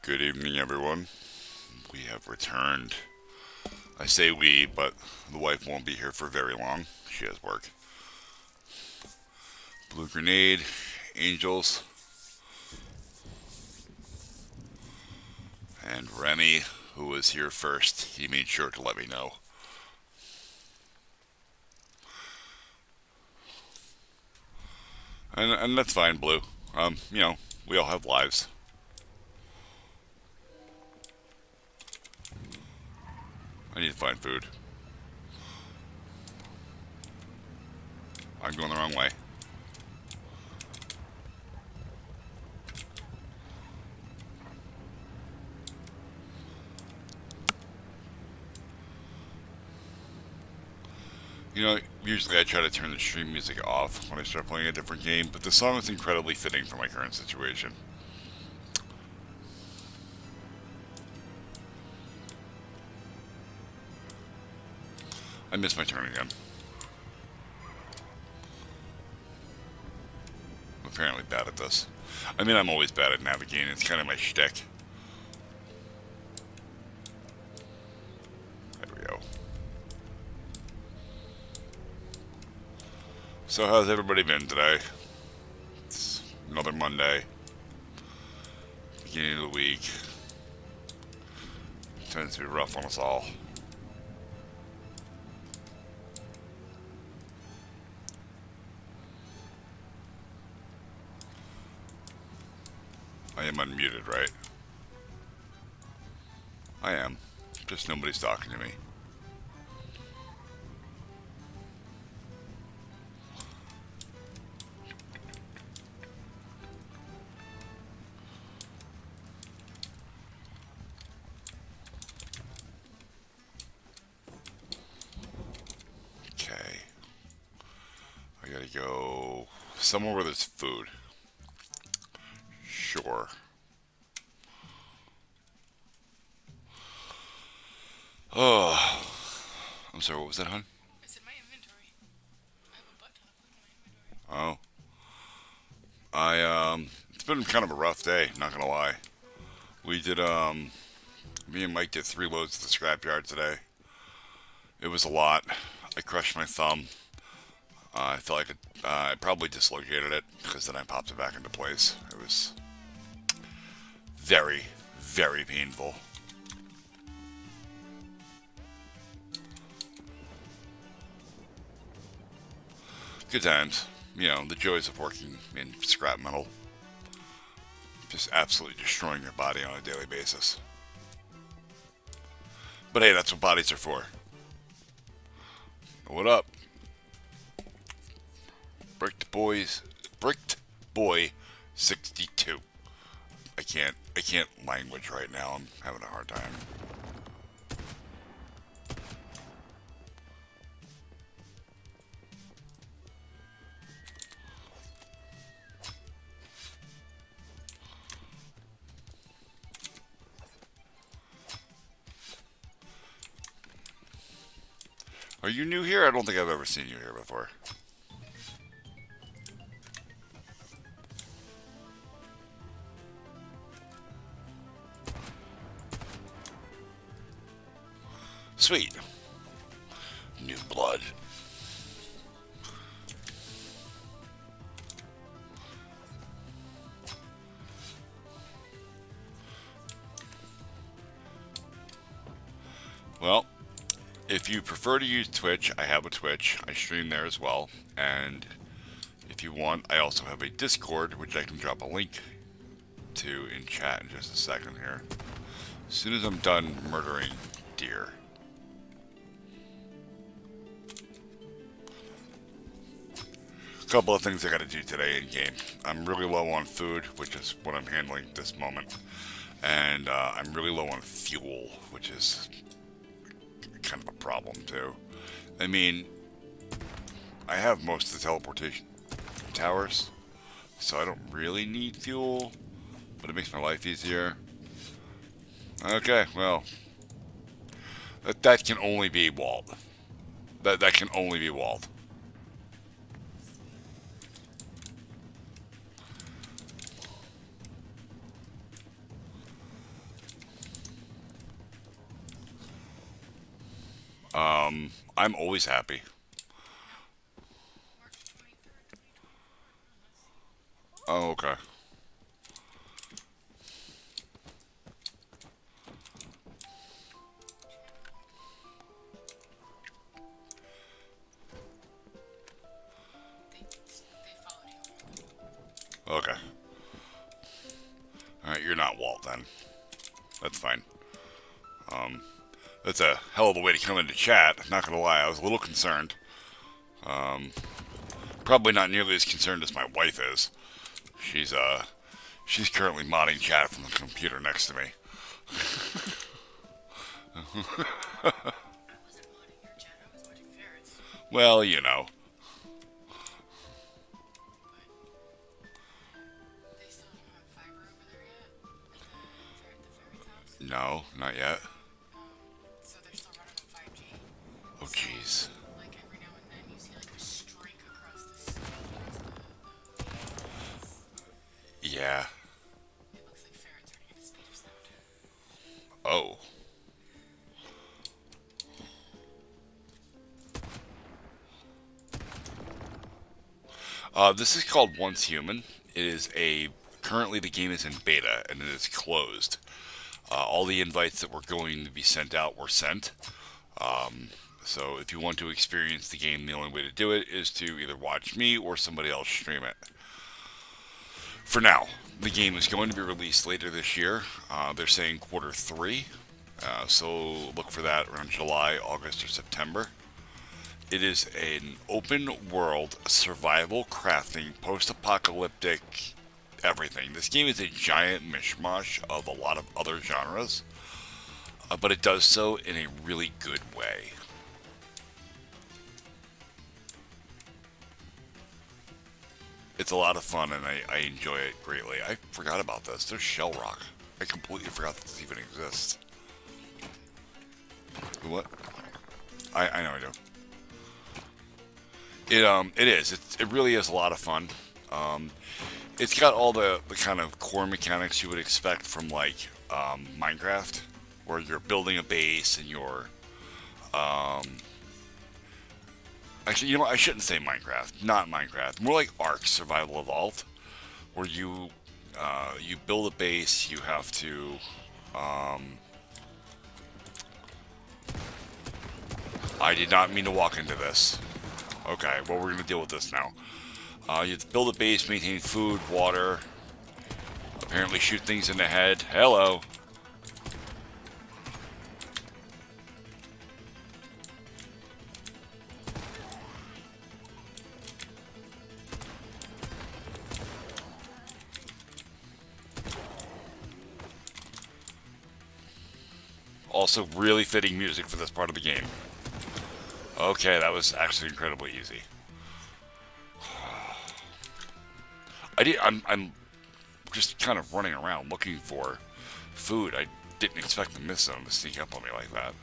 Good evening, everyone. We have returned. I say we, but the wife won't be here for very long. She has work. Blue Grenade, Angels, and Remy, who was here first. He made sure to let me know. And that's fine, Blue. We all have lives. I need to find food. I'm going the wrong way. Usually I try to turn the stream music off when I start playing a different game, but the song is incredibly fitting for my current situation. I missed my turn again. I'm apparently bad at this. I mean, I'm always bad at navigating. It's kind of my shtick. There we go. So how's everybody been today? It's another Monday. Beginning of the week. It tends to be rough on us all. I am unmuted, right? I am. Just nobody's talking to me. Okay. I gotta go somewhere where there's food. Sure. Oh. I'm sorry, what was that, hon? It's in my inventory. I have a butt ton of food in my inventory. It's been kind of a rough day, not gonna lie. We did, me and Mike did 3 loads at the scrapyard today. It was a lot. I crushed my thumb. I felt like I probably dislocated it because then I popped it back into place. It was very, very painful. Good times. The joys of working in scrap metal. Just absolutely destroying your body on a daily basis. But hey, that's what bodies are for. What up? Bricked Boy 62. I can't language right now. I'm having a hard time. Are you new here? I don't think I've ever seen you here before. Sweet. New blood. Well, if you prefer to use Twitch, I have a Twitch. I stream there as well. And if you want, I also have a Discord, which I can drop a link to in chat in just a second here. As soon as I'm done murdering deer. A couple of things I gotta do today in game. I'm really low on food, which is what I'm handling at this moment. And I'm really low on fuel, which is kind of a problem too. I mean, I have most of the teleportation towers, so I don't really need fuel, but it makes my life easier. Okay, well, that can only be walled. That can only be walled. I'm always happy. March 23rd, 2024. Oh, okay. They followed you. Okay. Alright, you're not Walt then. That's fine. That's a hell of a way to come into chat. Not gonna lie, I was a little concerned. Probably not nearly as concerned as my wife is. She's currently modding chat from the computer next to me. I wasn't modding your chat, I was watching ferrets. Well, you know. But they still don't have fiber over there yet? At the ferret's house? No, not yet. So they're still running on 5G. Oh, jeez. Like every now and then you see like a streak across the Yeah. it looks like ferrets running at the speed of sound. Oh. This is called Once Human. It is currently the game is in beta and it is closed. All the invites that were going to be sent out were sent. So if you want to experience the game, the only way to do it is to either watch me or somebody else stream it. For now, the game is going to be released later this year. They're saying Q3. So look for that around July, August, or September. It is an open world survival crafting post-apocalyptic everything. This game is a giant mishmash of a lot of other genres, but it does so in a really good way. It's a lot of fun and I enjoy it greatly. I forgot about this. There's Shell Rock. I completely forgot that this even exists. What? I know I do. It is. It really is a lot of fun. It's got all the kind of core mechanics you would expect from like Minecraft, where you're building a base and you're actually, you know what? I shouldn't say Minecraft. Not Minecraft. More like Ark Survival Evolved, where you build a base. You have to I did not mean to walk into this. Okay, well, we're going to deal with this now. You have to build a base, maintain food, water. Apparently shoot things in the head. Hello. Also, really fitting music for this part of the game. Okay, that was actually incredibly easy. I'm just kind of running around looking for food. I didn't expect the mist zone to sneak up on me like that.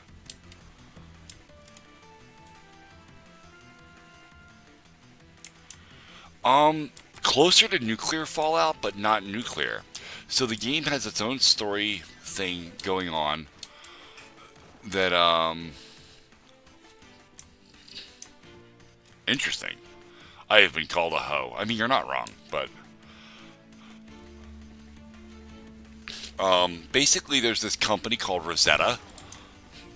Closer to nuclear Fallout, but not nuclear. So the game has its own story thing going on that, interesting. I have been called a hoe. I mean, you're not wrong, but basically there's this company called Rosetta,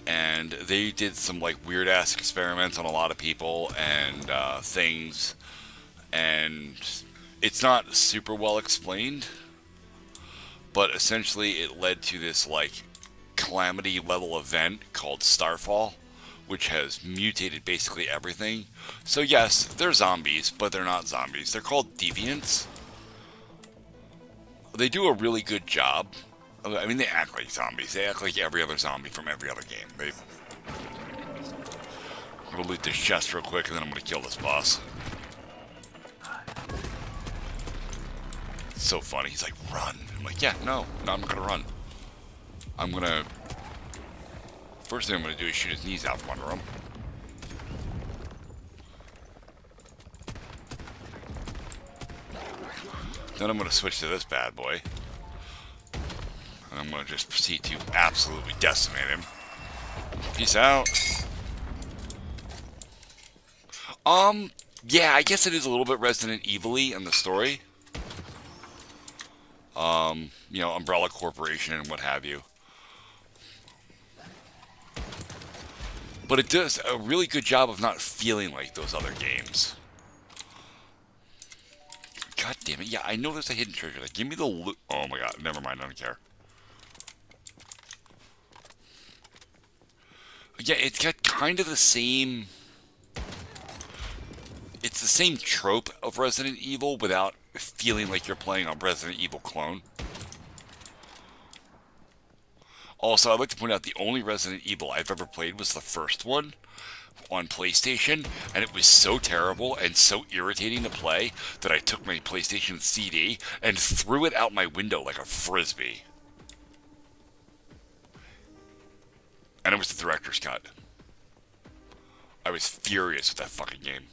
and they did some like weird ass experiments on a lot of people and things, and it's not super well explained, but essentially it led to this like calamity level event called Starfall, which has mutated basically everything. So yes, they're zombies, but they're not zombies. They're called deviants. They do a really good job. I mean, they act like zombies. They act like every other zombie from every other game. I'm gonna loot this chest real quick, and then I'm gonna kill this boss. It's so funny. He's like, run. I'm like, yeah, no, I'm not gonna run. I'm gonna... First thing I'm gonna do is shoot his knees out from under him. Then I'm gonna switch to this bad boy. And I'm gonna just proceed to absolutely decimate him. Peace out. Yeah, I guess it is a little bit Resident Evil-y in the story. Umbrella Corporation and what have you. But it does a really good job of not feeling like those other games. God damn it. Yeah, I know there's a hidden treasure. Like, give me the loot. Oh my god, never mind, I don't care. Yeah, it's got kind of the same... It's the same trope of Resident Evil without feeling like you're playing a Resident Evil clone. Also, I'd like to point out the only Resident Evil I've ever played was the first one on PlayStation, and it was so terrible and so irritating to play that I took my PlayStation CD and threw it out my window like a frisbee. And it was the director's cut. I was furious with that fucking game.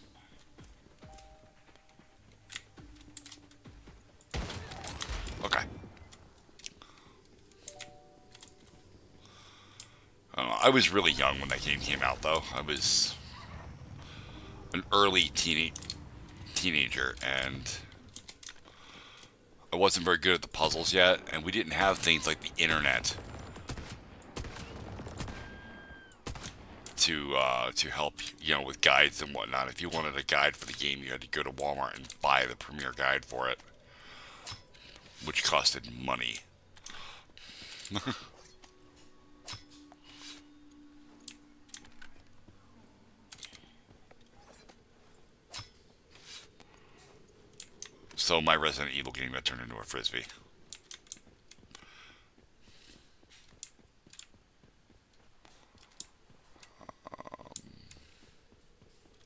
Okay. I was really young when that game came out, though. I was an early teenager, and I wasn't very good at the puzzles yet, and we didn't have things like the internet to help, with guides and whatnot. If you wanted a guide for the game, you had to go to Walmart and buy the premier guide for it, which costed money. So my Resident Evil game got turned into a frisbee.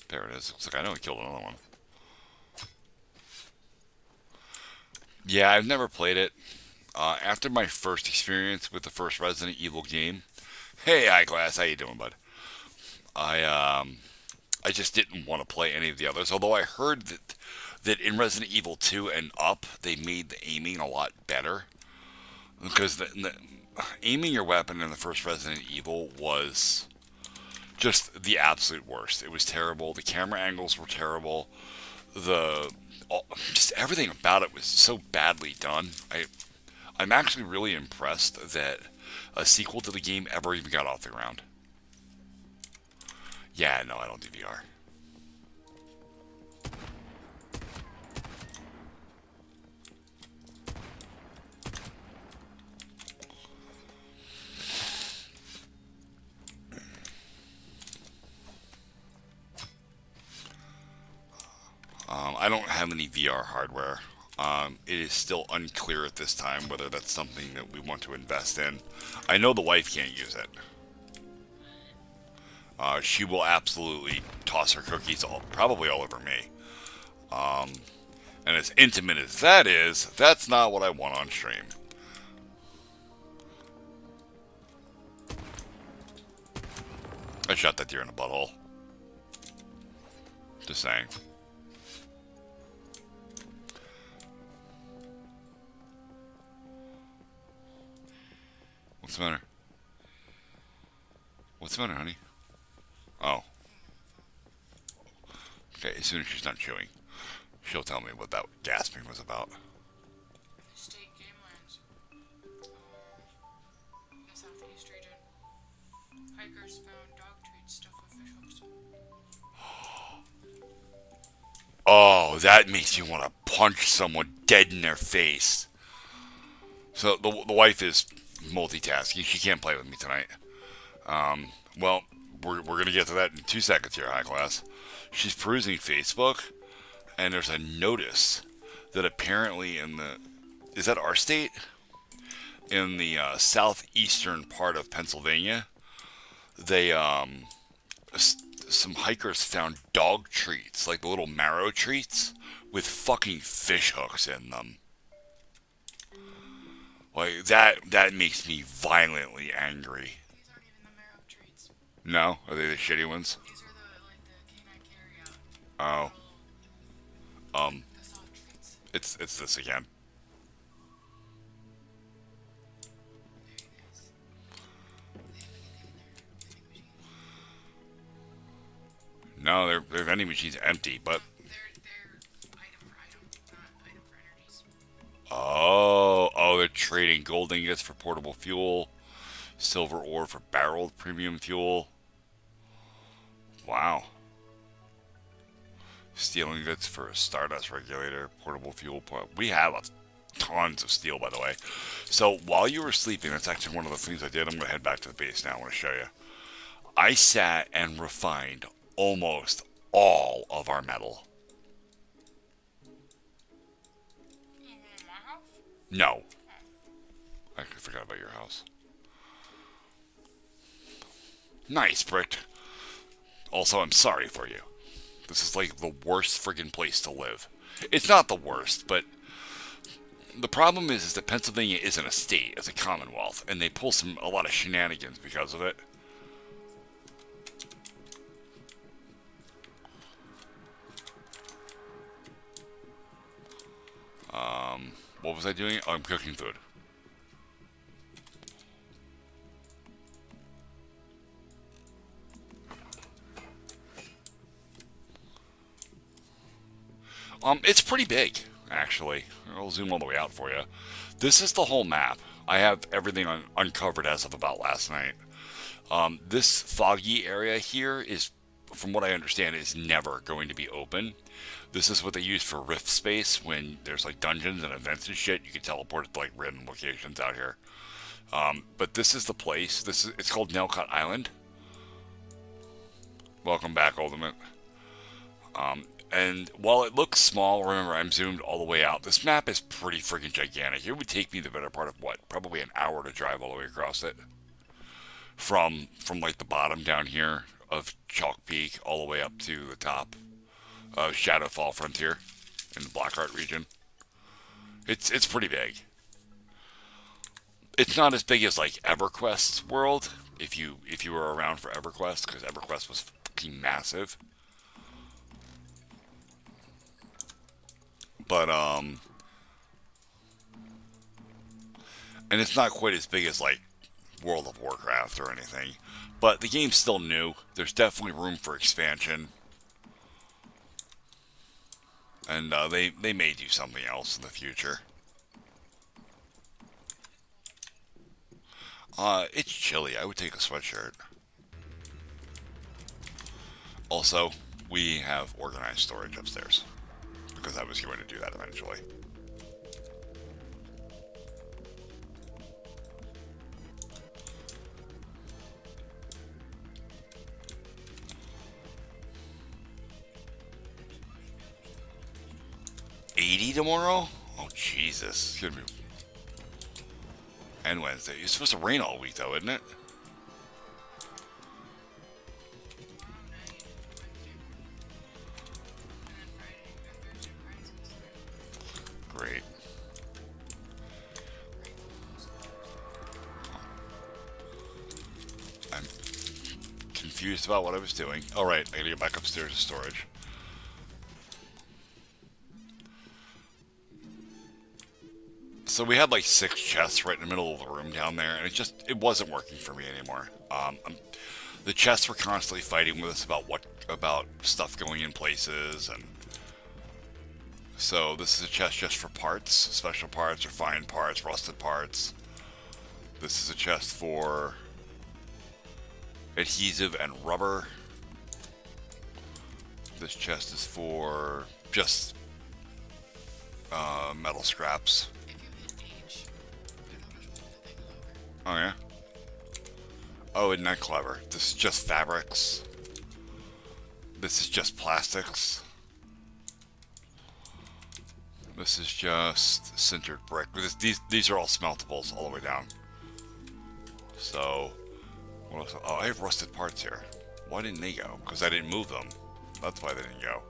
There it is. Looks like I know I killed another one. Yeah, I've never played it. After my first experience with the first Resident Evil game, hey, iClass, how you doing, bud? I just didn't want to play any of the others. Although I heard that in Resident Evil 2 and up, they made the aiming a lot better, because the aiming your weapon in the first Resident Evil was just the absolute worst. It was terrible. The camera angles were terrible. Just everything about it was so badly done. I'm actually really impressed that a sequel to the game ever even got off the ground. Yeah, no, I don't do VR. I don't have any VR hardware. It is still unclear at this time whether that's something that we want to invest in. I know the wife can't use it. She will absolutely toss her cookies probably all over me. And as intimate as that is, that's not what I want on stream. I shot that deer in the butthole. Just saying. What's the matter? What's the matter, honey? Oh. Okay, as soon as she's done chewing, she'll tell me what that gasping was about. State game lands. In the southeast region. Hikers found dog treats stuffed with fish hooks. Oh, that makes me want to punch someone dead in their face. So the wife is multitasking. She can't play with me tonight. Well, we're going to get to that in 2 seconds here, high class. She's perusing Facebook, and there's a notice that apparently is that our state? In the southeastern part of Pennsylvania, they, some hikers found dog treats, like the little marrow treats, with fucking fish hooks in them. Like, that makes me violently angry. These aren't even the marrow treats. No? Are they the shitty ones? These are the canine carry out. Oh. The soft treats. It's this again. There it is. They have anything in there? Vending machine. No, No, their vending machine's empty, but... They're item for item, not item for energies. Oh, they're trading gold ingots for portable fuel, silver ore for barreled premium fuel. Wow. Steel ingots for a stardust regulator, portable fuel plant. We have tons of steel, by the way. So while you were sleeping, that's actually one of the things I did. I'm going to head back to the base now. I want to show you. I sat and refined almost all of our metal. You mean in my house? No. I forgot about your house. Nice, Britt. Also, I'm sorry for you. This is like the worst friggin' place to live. It's not the worst, but the problem is that Pennsylvania isn't a state, it's a commonwealth, and they pull a lot of shenanigans because of it. What was I doing? Oh, I'm cooking food. It's pretty big, actually. I'll zoom all the way out for you. This is the whole map. I have everything uncovered as of about last night. This foggy area here is, from what I understand, is never going to be open. This is what they use for rift space when there's like dungeons and events and shit. You can teleport to like random locations out here. But this is the place. It's called Nelcott Island. Welcome back, Ultimate. And while it looks small, remember I'm zoomed all the way out. This map is pretty freaking gigantic. It would take me the better part of what? Probably an hour to drive all the way across it. From like the bottom down here of Chalk Peak all the way up to the top of Shadowfall Frontier in the Blackheart region. It's pretty big. It's not as big as like EverQuest's world, if you were around for EverQuest, because EverQuest was fucking massive. But and it's not quite as big as like World of Warcraft or anything. But the game's still new. There's definitely room for expansion. And they may do something else in the future. It's chilly. I would take a sweatshirt. Also, we have organized storage upstairs, because I was going to do that eventually. $80 tomorrow? Oh, Jesus. It's gonna be... And Wednesday. It's supposed to rain all week, though, isn't it? Great. I'm confused about what I was doing. Alright, I gotta get back upstairs to storage. So we had like 6 chests right in the middle of the room down there, and it wasn't working for me anymore. The chests were constantly fighting with us about stuff going in places, and so this is a chest just for parts, special parts, refined parts, rusted parts. This is a chest for adhesive and rubber. This chest is for just metal scraps. Oh yeah? Oh, isn't that clever? This is just fabrics. This is just plastics. This is just sintered brick. These are all smeltables all the way down. So, what else? Oh, I have rusted parts here. Why didn't they go? Because I didn't move them. That's why they didn't go.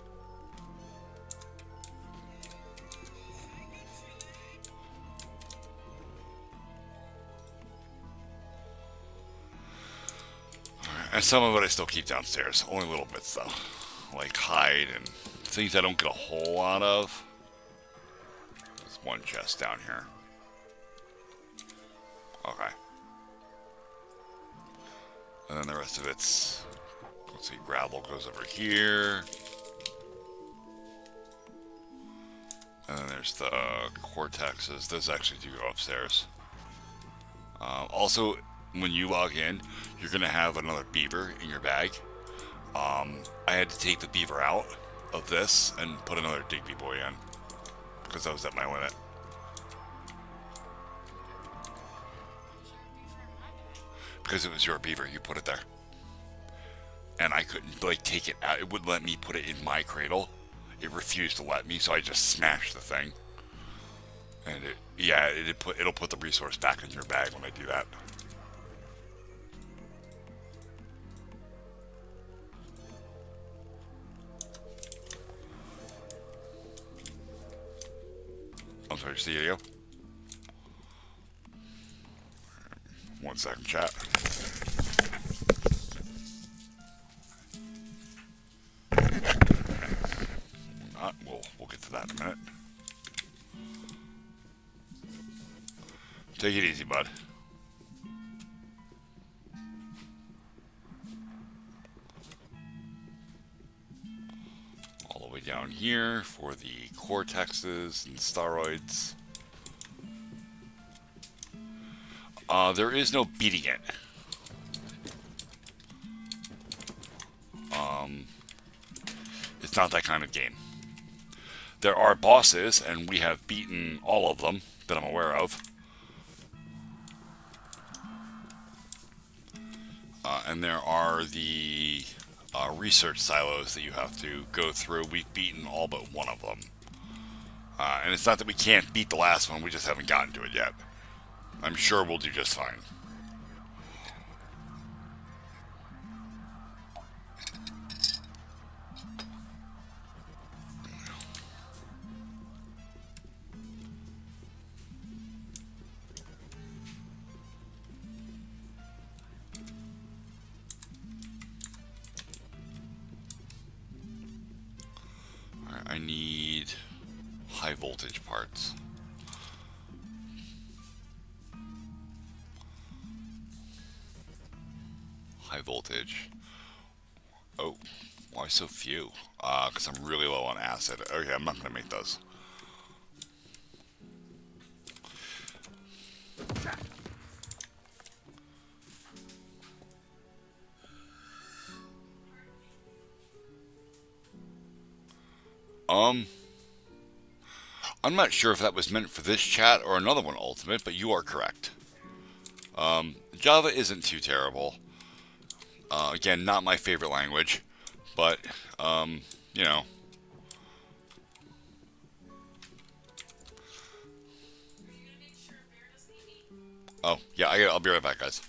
And some of it I still keep downstairs. Only little bits though. Like hide and things I don't get a whole lot of. There's one chest down here. Okay. And then the rest of it's Let's see, gravel goes over here. And then there's the cortexes. Those actually do go upstairs. Also, when you log in, you're going to have another beaver in your bag. I had to take the beaver out of this and put another Digby boy in because I was at my limit. Because it was your beaver, you put it there. And I couldn't, like, take it out. It wouldn't let me put it in my cradle. It refused to let me, so I just smashed the thing. And it'll put the resource back in your bag when I do that. I'm sorry, see you. 1 second, chat. We'll get to that in a minute. Take it easy, bud. All the way down here for the cortexes and steroids. There is no beating it. It's not that kind of game. There are bosses, and we have beaten all of them that I'm aware of. And there are the research silos that you have to go through. We've beaten all but one of them. And it's not that we can't beat the last one, we just haven't gotten to it yet. I'm sure we'll do just fine. Alright, I need high voltage parts. High voltage. Oh, why so few? Because I'm really low on acid. Okay, I'm not going to make those. I'm not sure if that was meant for this chat or another one, Ultimate, but you are correct. Java isn't too terrible. Again, not my favorite language, but, you know. Oh, yeah, I'll be right back, guys.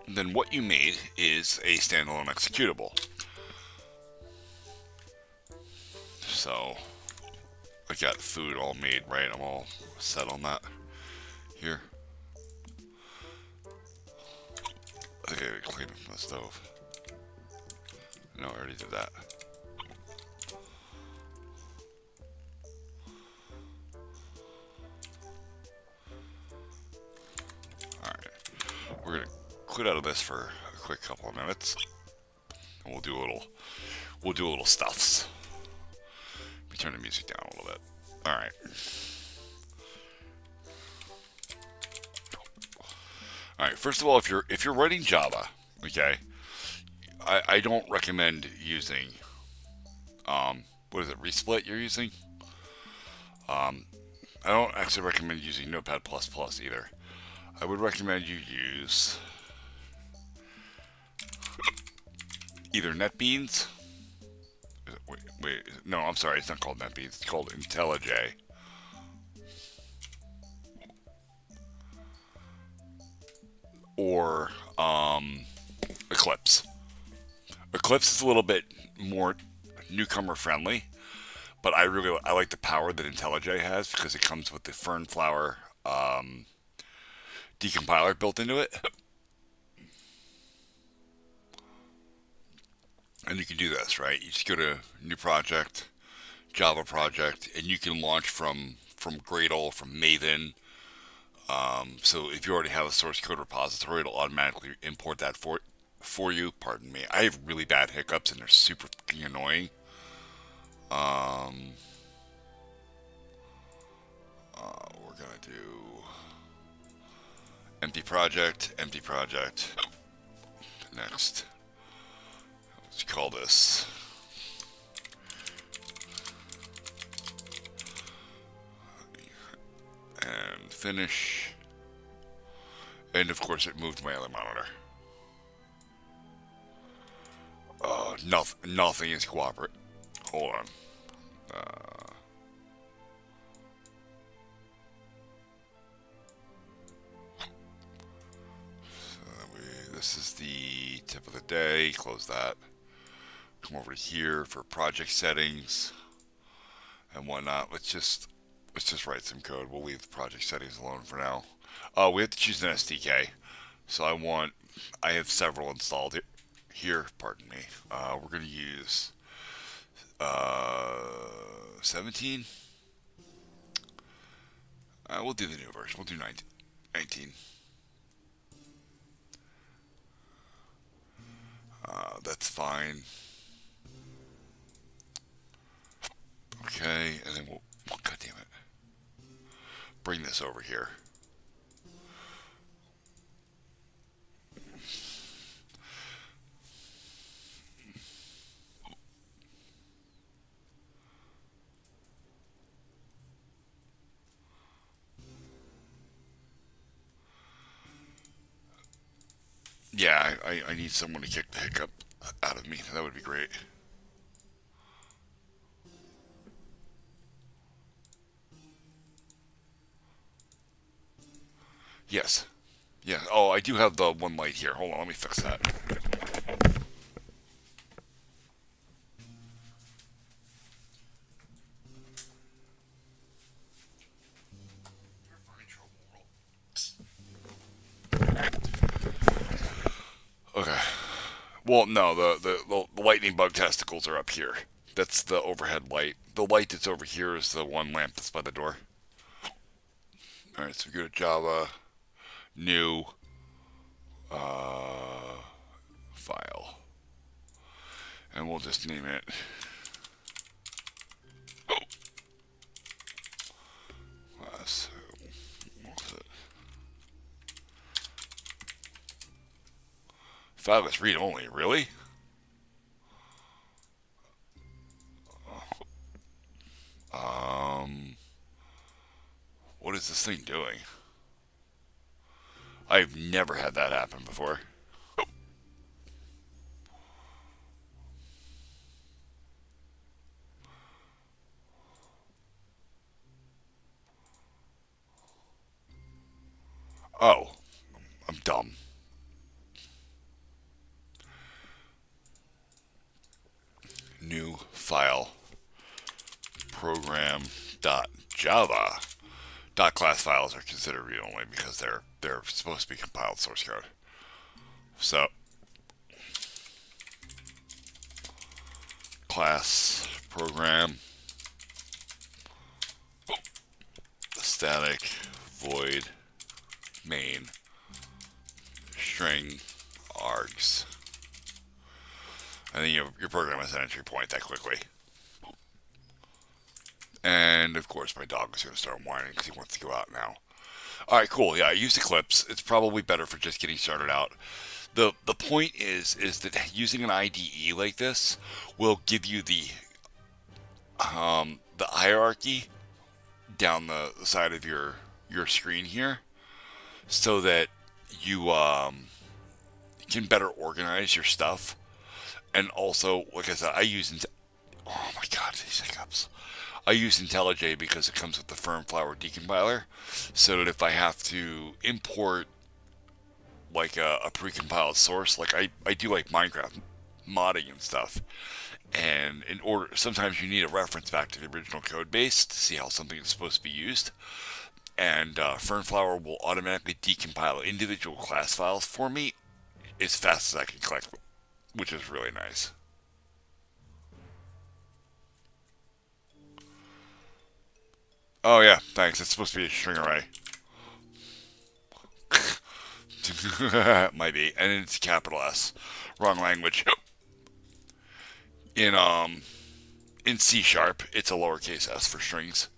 then what you made is a standalone executable. So I got food all made, right? I'm all set on that here. I think I gotta clean up the stove. No, I already did that. Alright. We're gonna quit out of this for a quick couple of minutes. And we'll do a little stuffs. Let me turn the music down a little bit. Alright. Alright, first of all, if you're writing Java, okay, I don't recommend using what is it, Resplit you're using? I don't actually recommend using Notepad++ either. I would recommend you use either NetBeans. Wait, no, I'm sorry, it's not called NetBeans. It's called IntelliJ. Or Eclipse. Eclipse is a little bit more newcomer friendly, but I like the power that IntelliJ has because it comes with the Fernflower decompiler built into it. And you can do this, right? You just go to new project, Java project, and you can launch from Gradle, from Maven. So if you already have a source code repository, it'll automatically import that for you. Pardon me. I have really bad hiccups, and they're super fucking annoying. We're gonna do empty project, empty project. Next, let's call this and finish. And of course, it moved my other monitor. Nothing is cooperate. Hold on. This is the tip of the day. Close that. Come over here for project settings and whatnot. Let's just write some code. We'll leave the project settings alone for now. We have to choose an SDK. So I have several installed here. Pardon me. We're going to use 17. We'll do the new version. We'll do 19. That's fine. Okay, and then we'll God damn it. Bring this over here. Yeah, I need someone to kick the hiccup out of me. That would be great. Yes. Yeah. Oh, I do have the one light here. Hold on, let me fix that. Okay. Well, no, the lightning bug testicles are up here. That's the overhead light. The light that's over here is the one lamp that's by the door. Alright, so we go to Java, new, file. And we'll just name it. Oh! What's it? File is read only, really? What is this thing doing? I've never had that happen before. Oh, I'm dumb. program.java. .class files are considered read-only because they're supposed to be compiled source code. So class program static void main string args, and then your program has an entry point that quickly. And of course my dog is going to start whining because he wants to go out now. Alright, cool. Yeah, I use Eclipse. It's probably better for just getting started out. The point is that using an IDE like this will give you the hierarchy down the side of your screen here, so that you can better organize your stuff. And also, like I said, I use oh my god, these hiccups. I use IntelliJ because it comes with the Fernflower decompiler, so that if I have to import like a precompiled source, like I do like Minecraft modding and stuff, and in order, sometimes you need a reference back to the original code base to see how something is supposed to be used, and Fernflower will automatically decompile individual class files for me as fast as I can collect them, which is really nice. Oh yeah, thanks. It's supposed to be a string array. Might be, and it's capital S. Wrong language. In C#, it's a lowercase s for strings.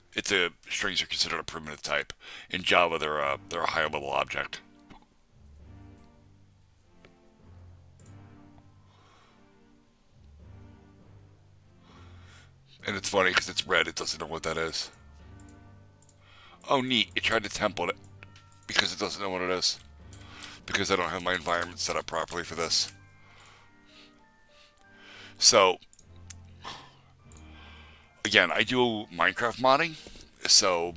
Strings are considered a primitive type. In Java, they're a higher level object. And it's funny because it's red. It doesn't know what that is. Oh, neat. It tried to template it because it doesn't know what it is. Because I don't have my environment set up properly for this. So, again, I do Minecraft modding. So,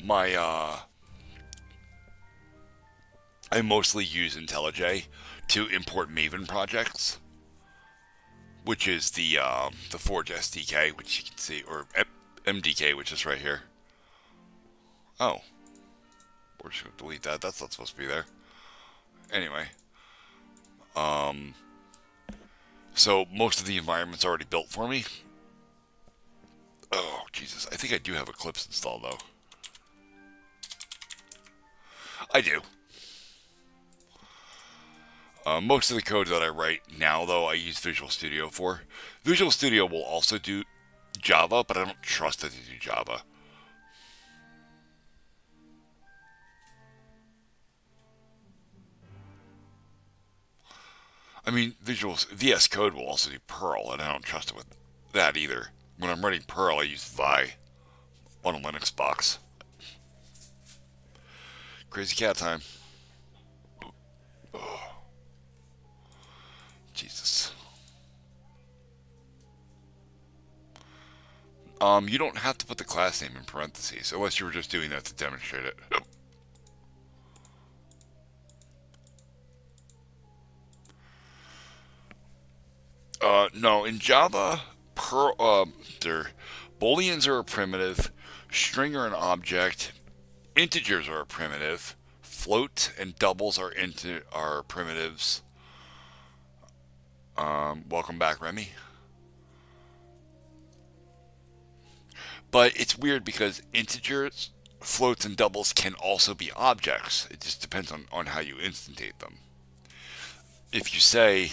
I mostly use IntelliJ to import Maven projects, which is the Forge SDK, which you can see, or MDK, which is right here. Oh. We're just going to delete that. That's not supposed to be there. Anyway. So most of the environment's already built for me. Oh, Jesus. I think I do have Eclipse installed, though. I do. Most of the code that I write now, though, I use Visual Studio for. Visual Studio will also do Java, but I don't trust it to do Java. I mean, VS Code will also do Perl, and I don't trust it with that either. When I'm writing Perl, I use Vi on a Linux box. Crazy cat time. Oh. Jesus. You don't have to put the class name in parentheses, unless you were just doing that to demonstrate it. No, in Java, Booleans are a primitive, string are an object, integers are a primitive, float and doubles are primitives. Welcome back, Remy. But it's weird because integers, floats, and doubles can also be objects. It just depends on how you instantate them. If you say,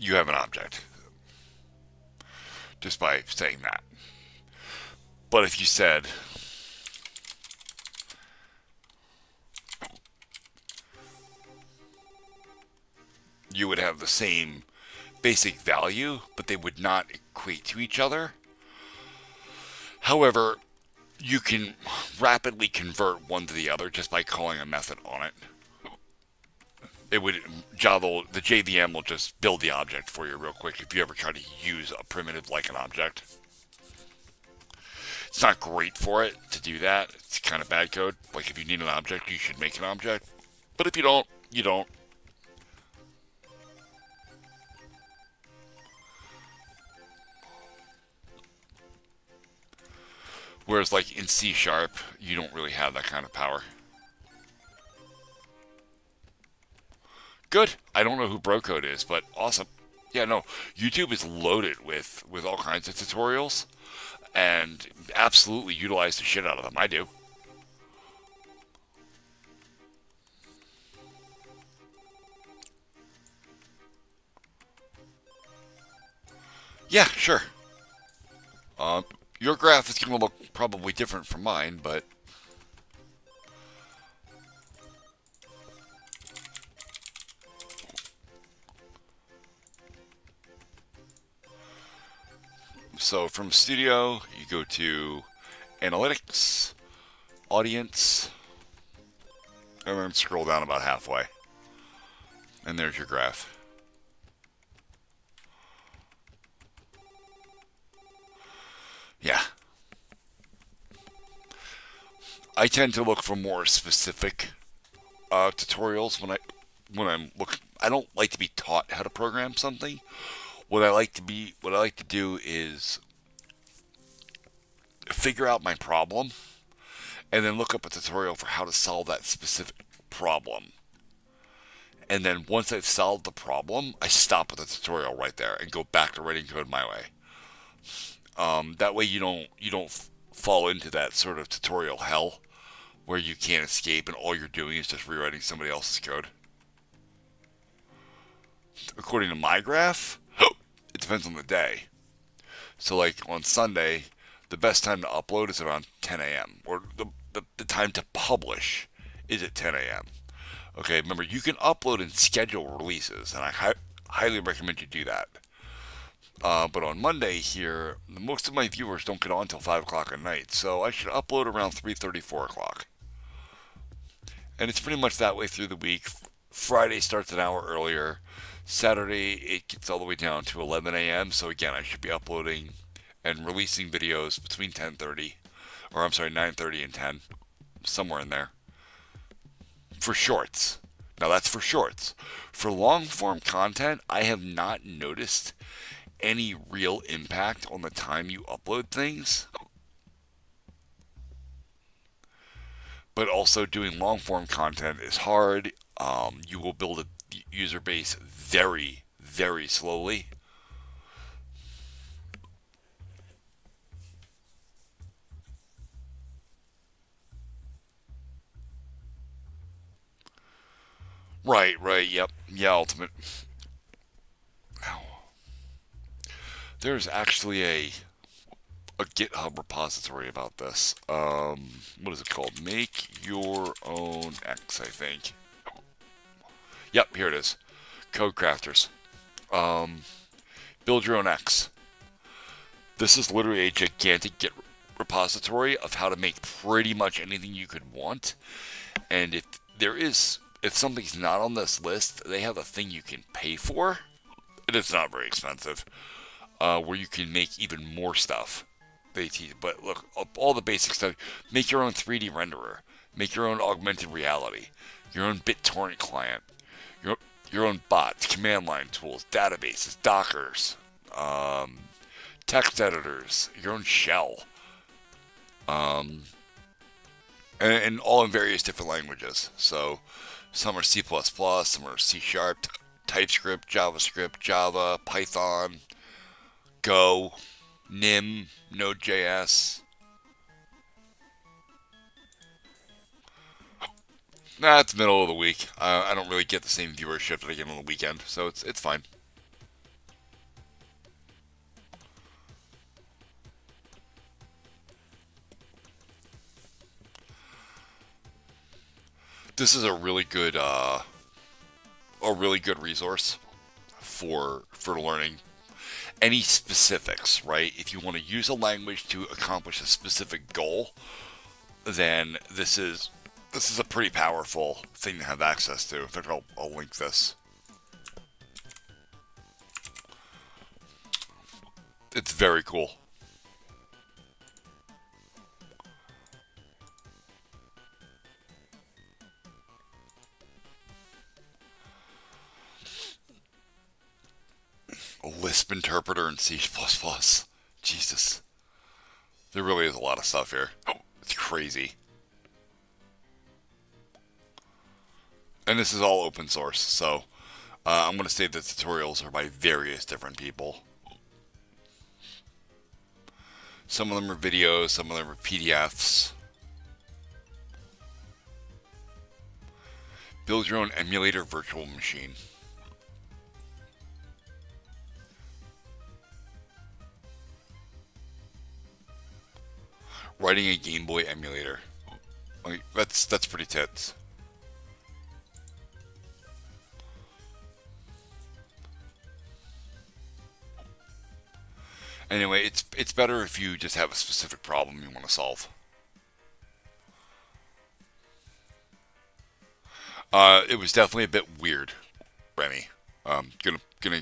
you have an object just by saying that. But if you said you would have the same basic value, but they would not equate to each other. However, you can rapidly convert one to the other just by calling a method on it. it would Java, the JVM will just build the object for you real quick if you ever try to use a primitive like an object. It's not great for it to do that. It's kind of bad code. Like if you need an object, you should make an object. But if you don't, you don't. Whereas like in C#, you don't really have that kind of power. Good. I don't know who Brocode is, but awesome. Yeah, no, YouTube is loaded with all kinds of tutorials, and absolutely utilize the shit out of them. I do. Yeah, sure. Your graph is going to look probably different from mine, but so from Studio, you go to Analytics, Audience, and then scroll down about halfway. And there's your graph. Yeah. I tend to look for more specific tutorials when I'm looking. I don't like to be taught how to program something. What I like to do is figure out my problem and then look up a tutorial for how to solve that specific problem. And then once I've solved the problem, I stop at the tutorial right there and go back to writing code my way. That way you don't fall into that sort of tutorial hell where you can't escape and all you're doing is just rewriting somebody else's code. According to my graph, it depends on the day. So like on Sunday, the best time to upload is around 10 a.m. or the time to publish is at 10 a.m. Okay, remember you can upload and schedule releases, and I highly recommend you do that. But on Monday here, most of my viewers don't get on until 5 o'clock at night, so I should upload around 3:30, 4 o'clock. And it's pretty much that way through the week. Friday starts an hour earlier. Saturday, it gets all the way down to 11 a.m., so again, I should be uploading and releasing videos between 9:30 and 10, somewhere in there. For shorts. Now that's for shorts. For long form content, I have not noticed any real impact on the time you upload things. But also doing long form content is hard. You will build a user base very, very slowly. Right, yep. Yeah, Ultimate. Ow. There's actually a GitHub repository about this. What is it called? Make Your Own X, I think. Yep, here it is. Code Crafters. Build Your Own X. This is literally a gigantic Git repository of how to make pretty much anything you could want. And if something's not on this list, they have a thing you can pay for. And it's not very expensive. Where you can make even more stuff. But look, all the basic stuff. Make your own 3D renderer. Make your own augmented reality. Your own BitTorrent client. Your own bots, command line tools, databases, dockers, text editors, your own shell. And all in various different languages. So some are C++, some are C#, TypeScript, JavaScript, Java, Python, Go, Nim, Node.js. Nah, it's middle of the week. I don't really get the same viewership that I get on the weekend, so it's fine. This is a really good resource for learning any specifics, right? If you want to use a language to accomplish a specific goal, then this is This is a pretty powerful thing to have access to. In fact, I'll link this. It's very cool. A Lisp interpreter in C++. Jesus. There really is a lot of stuff here. Oh, it's crazy. And this is all open source, so I'm going to say the tutorials are by various different people. Some of them are videos, some of them are PDFs. Build your own emulator virtual machine. Writing a Game Boy emulator. Like, that's pretty tits. Anyway, it's better if you just have a specific problem you want to solve. It was definitely a bit weird, Remy. Gonna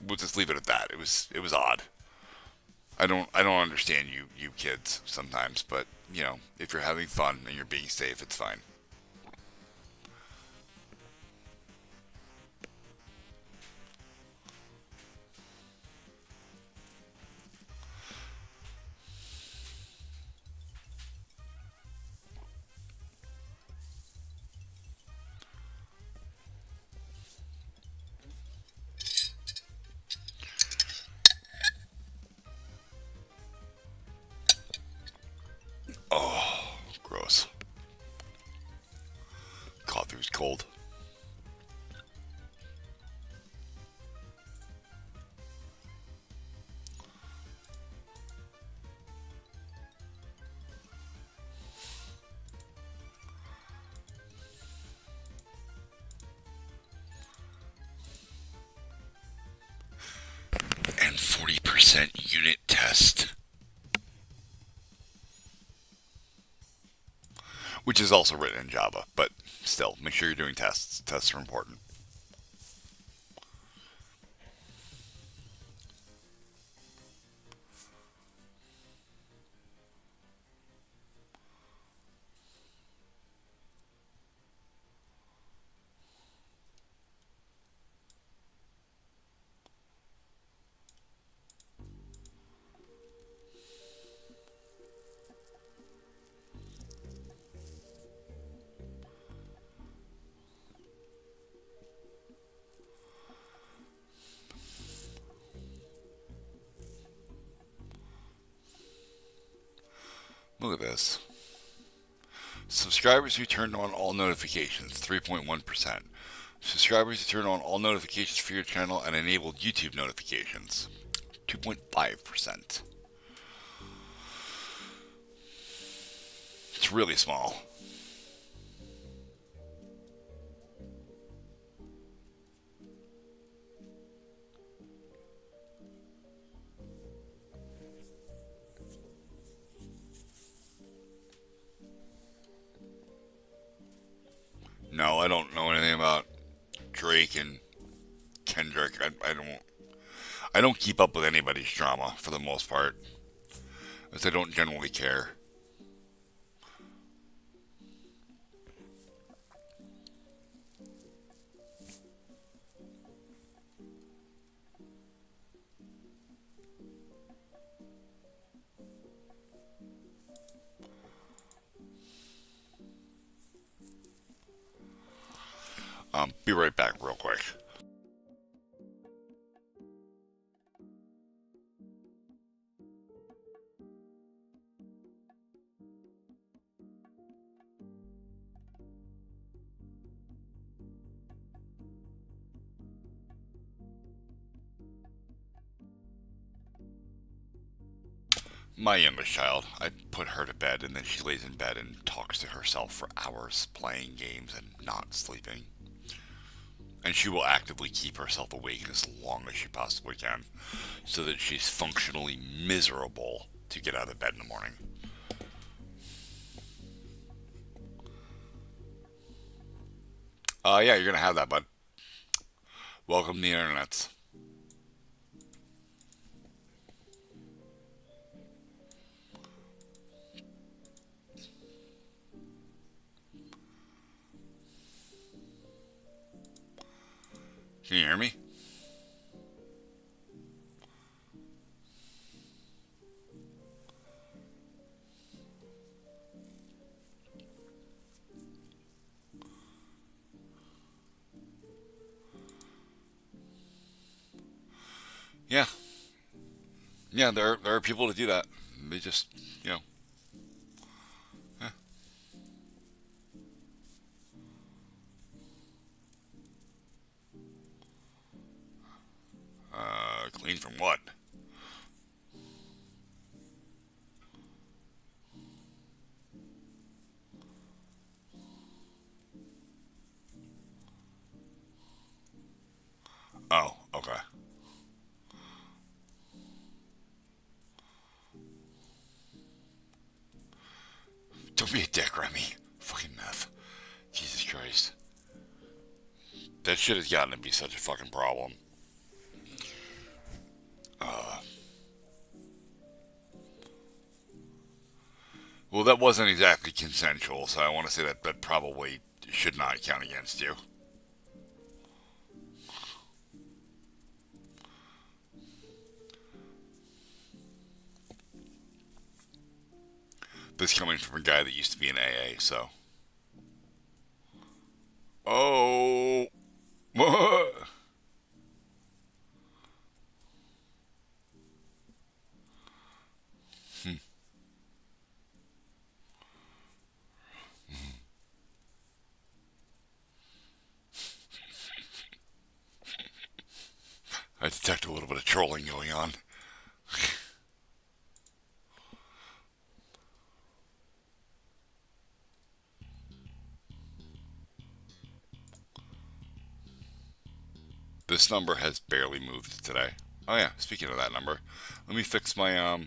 we'll just leave it at that. It was odd. I don't understand you kids sometimes, but you know, if you're having fun and you're being safe, it's fine. Oh, gross. Coffee was cold. And 40% unit test. Which is also written in Java, but still, make sure you're doing tests. Tests are important. Look at this. Subscribers who turned on all notifications, 3.1%. Subscribers who turned on all notifications for your channel and enabled YouTube notifications, 2.5%. It's really small. No, I don't know anything about Drake and Kendrick. I don't keep up with anybody's drama for the most part, as I don't generally care. Be right back real quick. My youngest child, I put her to bed and then she lays in bed and talks to herself for hours, playing games and not sleeping. And she will actively keep herself awake as long as she possibly can, so that she's functionally miserable to get out of bed in the morning. Yeah, you're gonna have that, bud. Welcome to the internet. Can you hear me? Yeah, yeah. There are people to do that. They just, you know, eh, clean from what? Oh, okay. Don't be a dick, Remy. Fucking meth. Jesus Christ. That shit has gotten to be such a fucking problem. Well, that wasn't exactly consensual, so I want to say that that probably should not count against you. This coming from a guy that used to be in AA, so. Oh. I detect a little bit of trolling going on. This number has barely moved today. Oh yeah, speaking of that number, let me fix my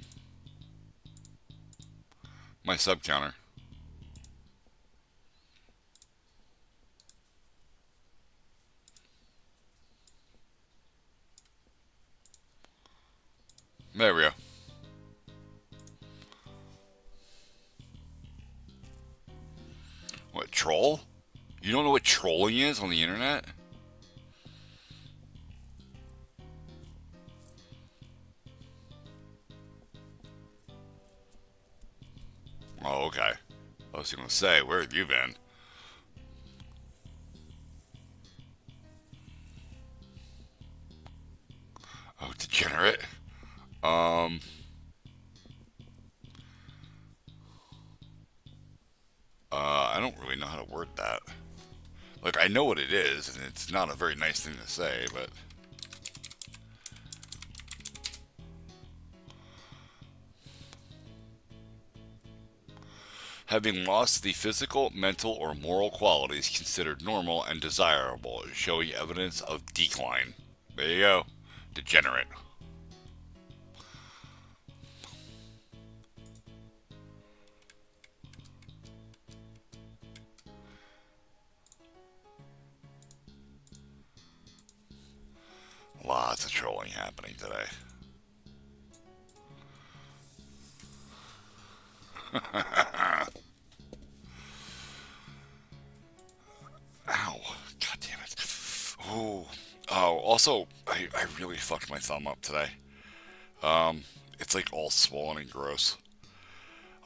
sub counter. There we go. What, troll? You don't know what trolling is on the internet? Oh, okay. I was gonna say, where have you been? Oh, degenerate. Um, I don't really know how to word that. Like, I know what it is, and it's not a very nice thing to say, but having lost the physical, mental, or moral qualities considered normal and desirable, showing evidence of decline. There you go. Degenerate. Lots of trolling happening today. Ow. God damn it. Oh. Oh, also, I really fucked my thumb up today. It's like all swollen and gross.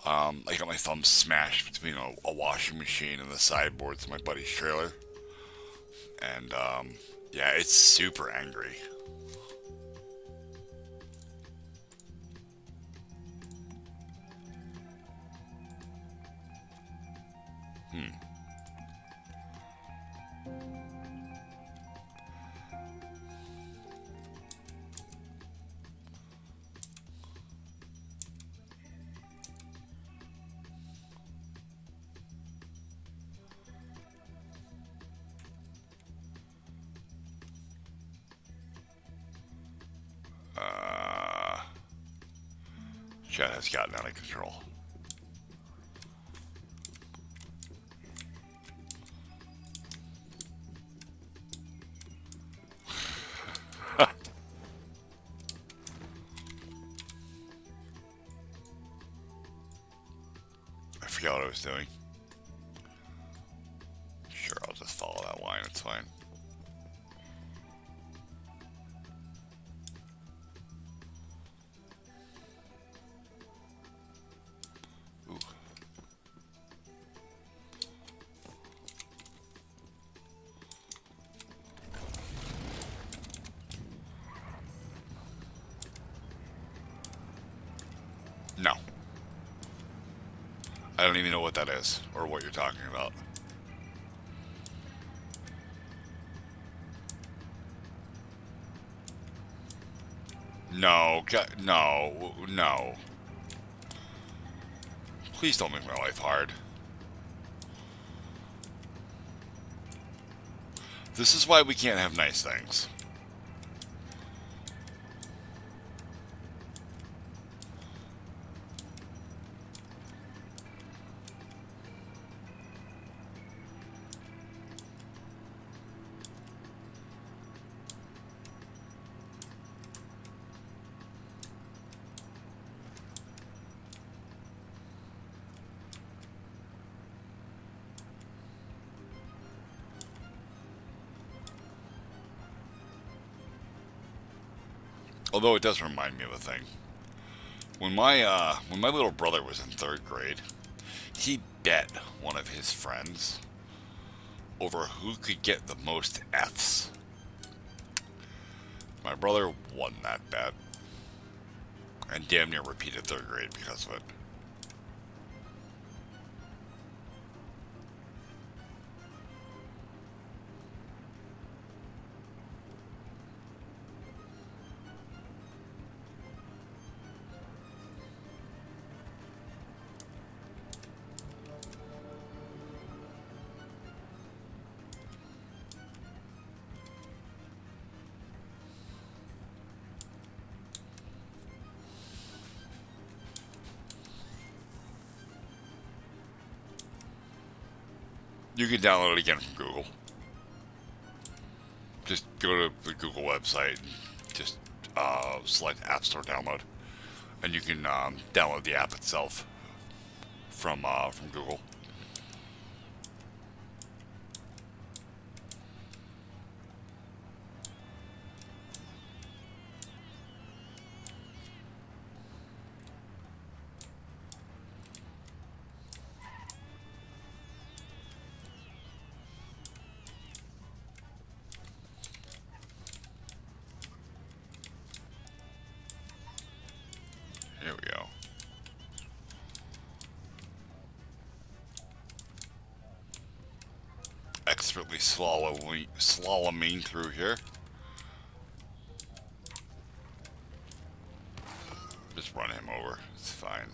I got my thumb smashed between a washing machine and the sideboards of my buddy's trailer. And, yeah, it's super angry. Hmm. Uh, Chat has gotten out of control. was doing. Sure, I'll just follow that line. It's fine. Ooh. No. I don't even know what that is or what you're talking about. No, no, no. Please don't make my life hard. This is why we can't have nice things. Although it does remind me of a thing. When my little brother was in 3rd grade, he bet one of his friends over who could get the most F's. My brother won that bet and damn near repeated 3rd grade because of it. You can download it again from Google. Just go to the Google website and just select App Store download. And you can download the app itself from Google. Here we go. Expertly slaloming through here. Just run him over. It's fine.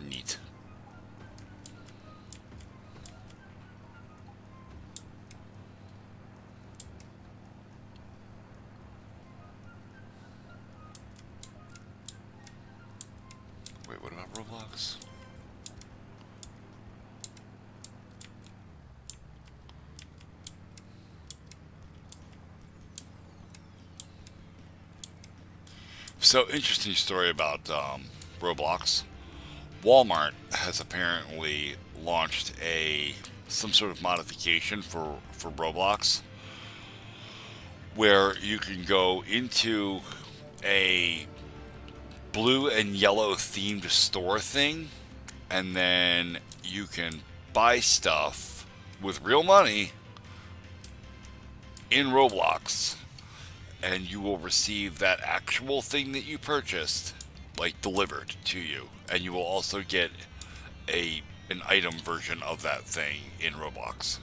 Neat. Wait, what about Roblox? So, interesting story about Roblox. Walmart has apparently launched some sort of modification for Roblox where you can go into a blue and yellow themed store thing, and then you can buy stuff with real money in Roblox, and you will receive that actual thing that you purchased like delivered to you, and you will also get an item version of that thing in Roblox.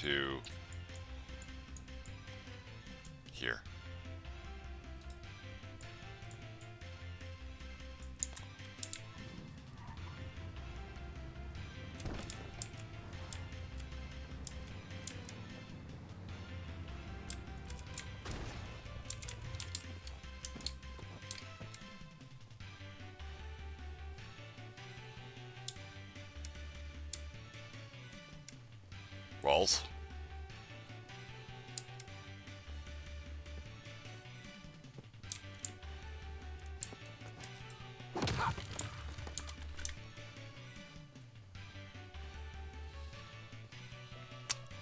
to here. Walls.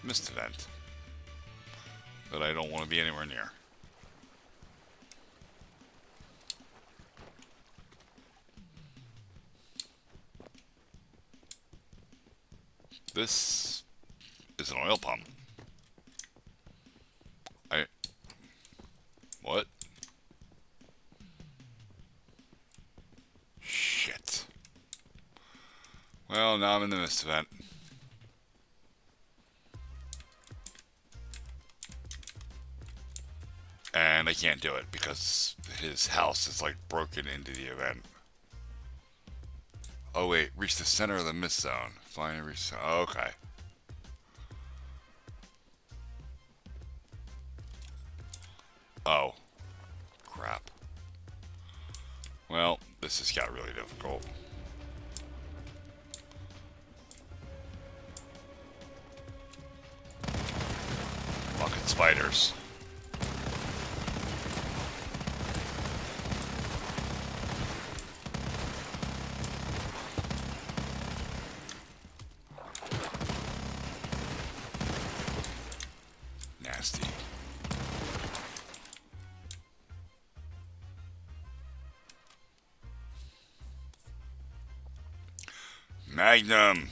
Missed event that I don't want to be anywhere near. This is an oil pump. What? Shit. Well, now I'm in the mist event. And I can't do it because his house is like broken into the event. Oh wait, reach the center of the mist zone. Finally reach. Oh, okay. Oh, crap. Well, this has got really difficult. Fucking spiders. Nasty. Magnum.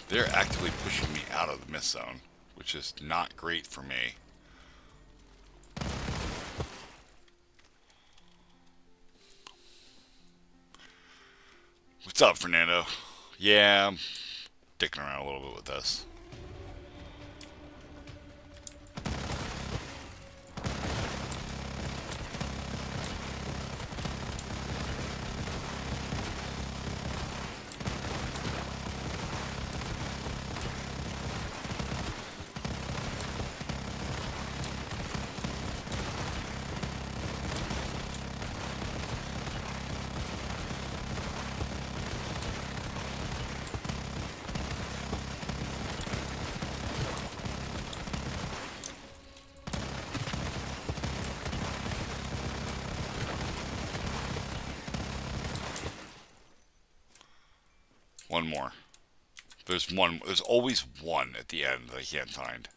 They're actively pushing me out of the mist zone, which is not great for me. What's up, Fernando? Yeah, I'm dicking around a little bit with this. One more. There's one. There's always one at the end that I can't find.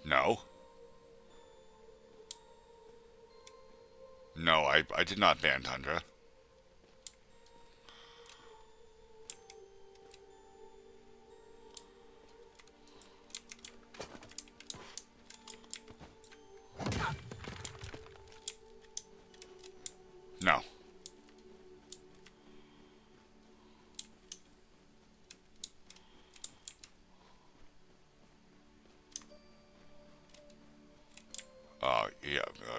No. No, I did not ban Tundra. No.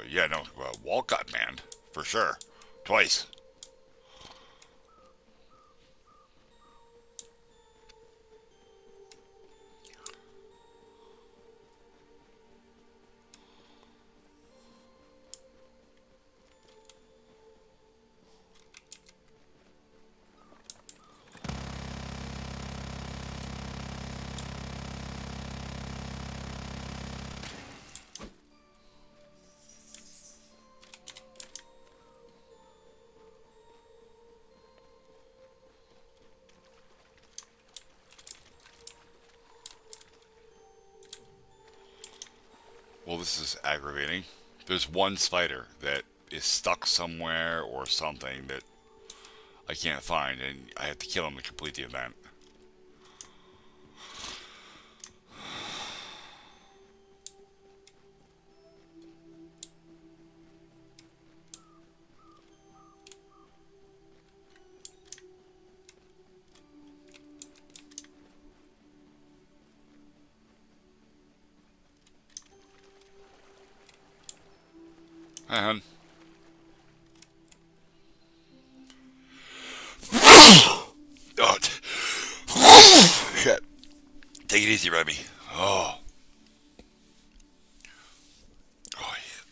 Yeah, no. Walt got banned for sure, twice. this is aggravating. There's one spider that is stuck somewhere or something that I can't find, and I have to kill him to complete the event. Hi, hun. Oh, shit. Take it easy, Remy. Oh. Oh, yeah.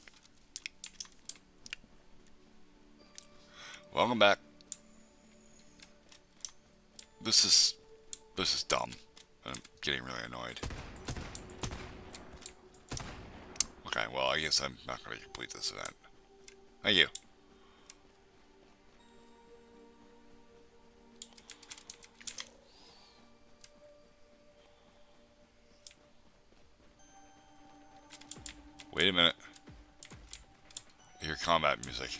Welcome back. This is dumb. I'm getting really annoyed. Okay, well, I guess I'm not going to complete this event. Thank you. Wait a minute. I hear combat music.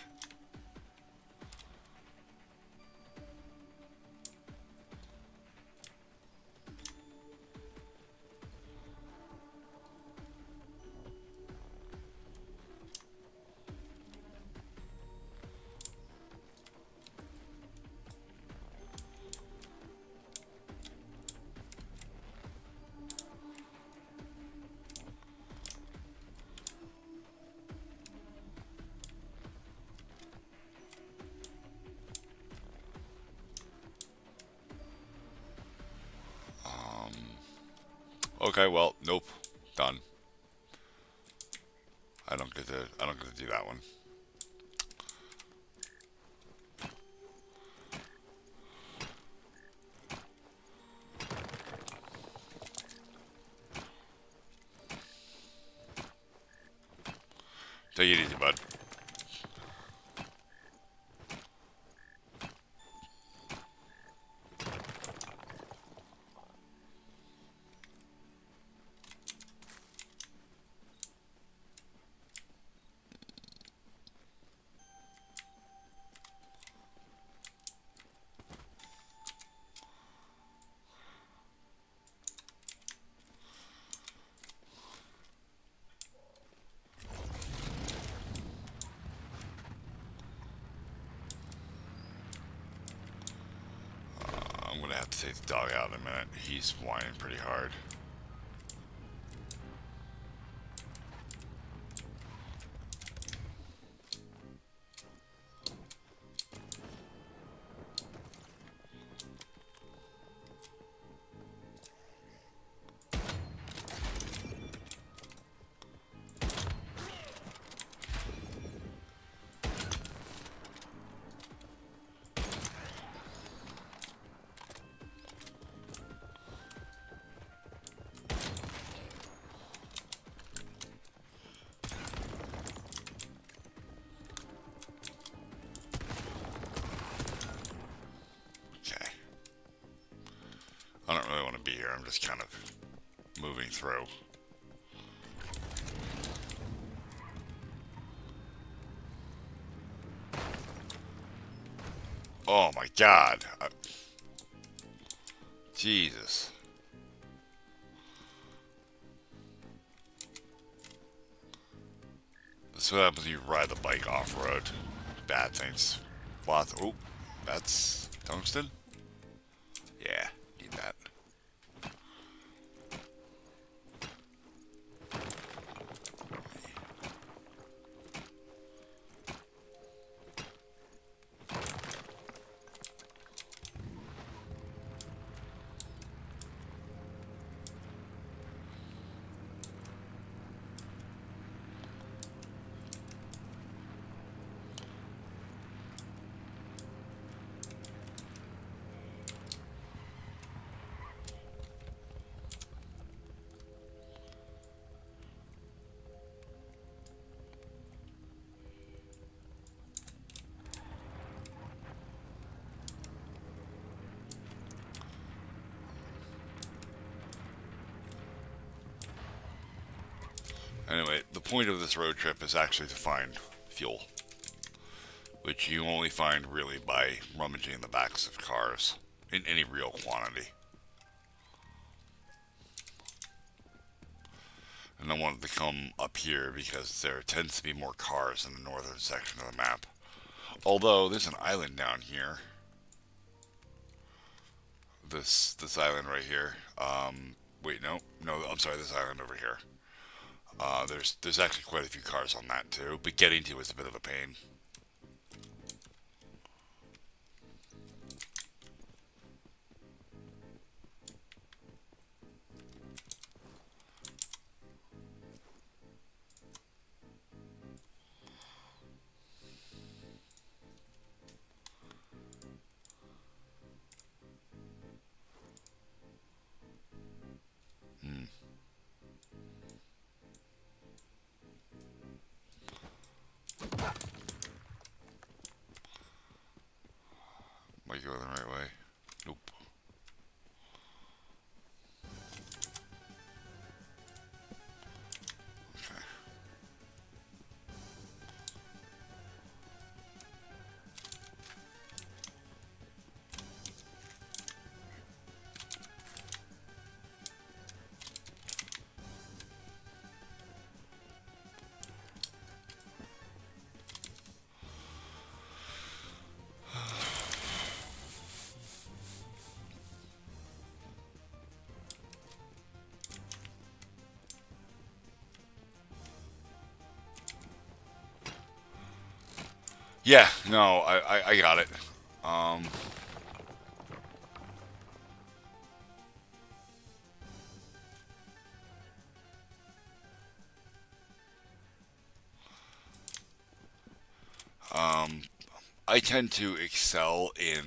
Okay, well, nope. Done. I don't get to do that one. Take it easy, bud. I'm gonna have to take the dog out in a minute. He's whining pretty hard. Okay. I don't really want to be here. I'm just kind of moving through. Oh my god. Jesus. This is what happens when you ride the bike off-road. Bad things. Lots. Oh, that's tungsten? Yeah, need that. Anyway, the point of this road trip is actually to find fuel, which you only find really by rummaging in the backs of cars in any real quantity. And I wanted to come up here because there tends to be more cars in the northern section of the map. Although there's an island down here. This island right here. Wait, no, I'm sorry, this island over here. There's actually quite a few cars on that too, but getting to is a bit of a pain. Am I going the right way? Nope. Okay. Yeah, no, I got it. Um, I tend to excel in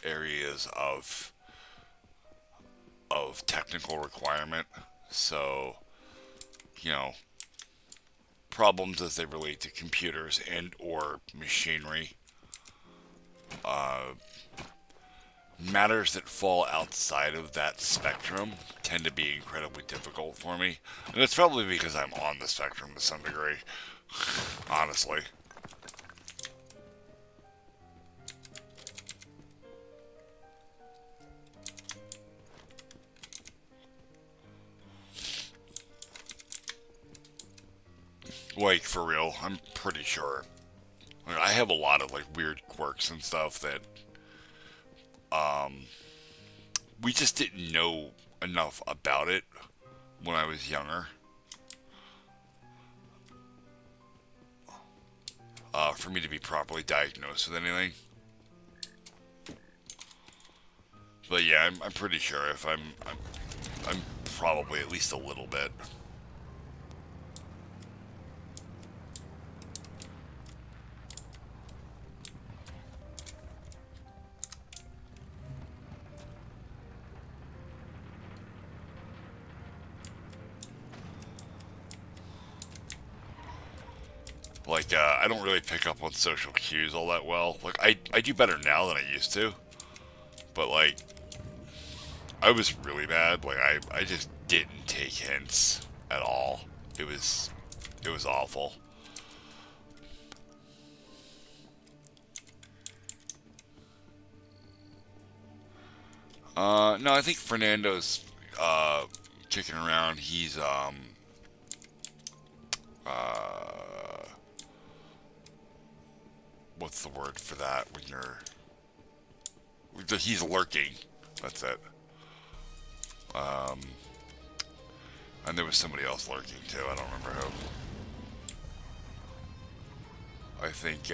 areas of technical requirement. So, you know, problems as they relate to computers and or machinery. Matters that fall outside of that spectrum tend to be incredibly difficult for me. And it's probably because I'm on the spectrum to some degree, honestly. Like, for real, I'm pretty sure. Like, I have a lot of, like, weird quirks and stuff that, we just didn't know enough about it when I was younger. For me to be properly diagnosed with anything. But yeah, I'm pretty sure if I'm probably at least a little bit. Like, I don't really pick up on social cues all that well. Like, I do better now than I used to. But, like, I was really bad. Like, I just didn't take hints at all. It was awful. No, I think Fernando's, kicking around. He's, what's the word for that when you're... He's lurking. That's it. And there was somebody else lurking too. I don't remember who. I think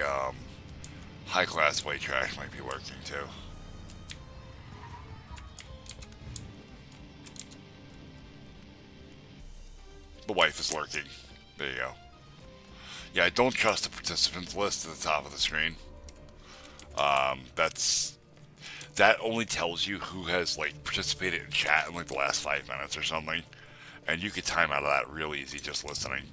high class white trash might be lurking too. The wife is lurking. There you go. Yeah, I don't trust the participants list at the top of the screen. That only tells you who has like participated in chat in like the last 5 minutes or something, and you could time out of that real easy just listening.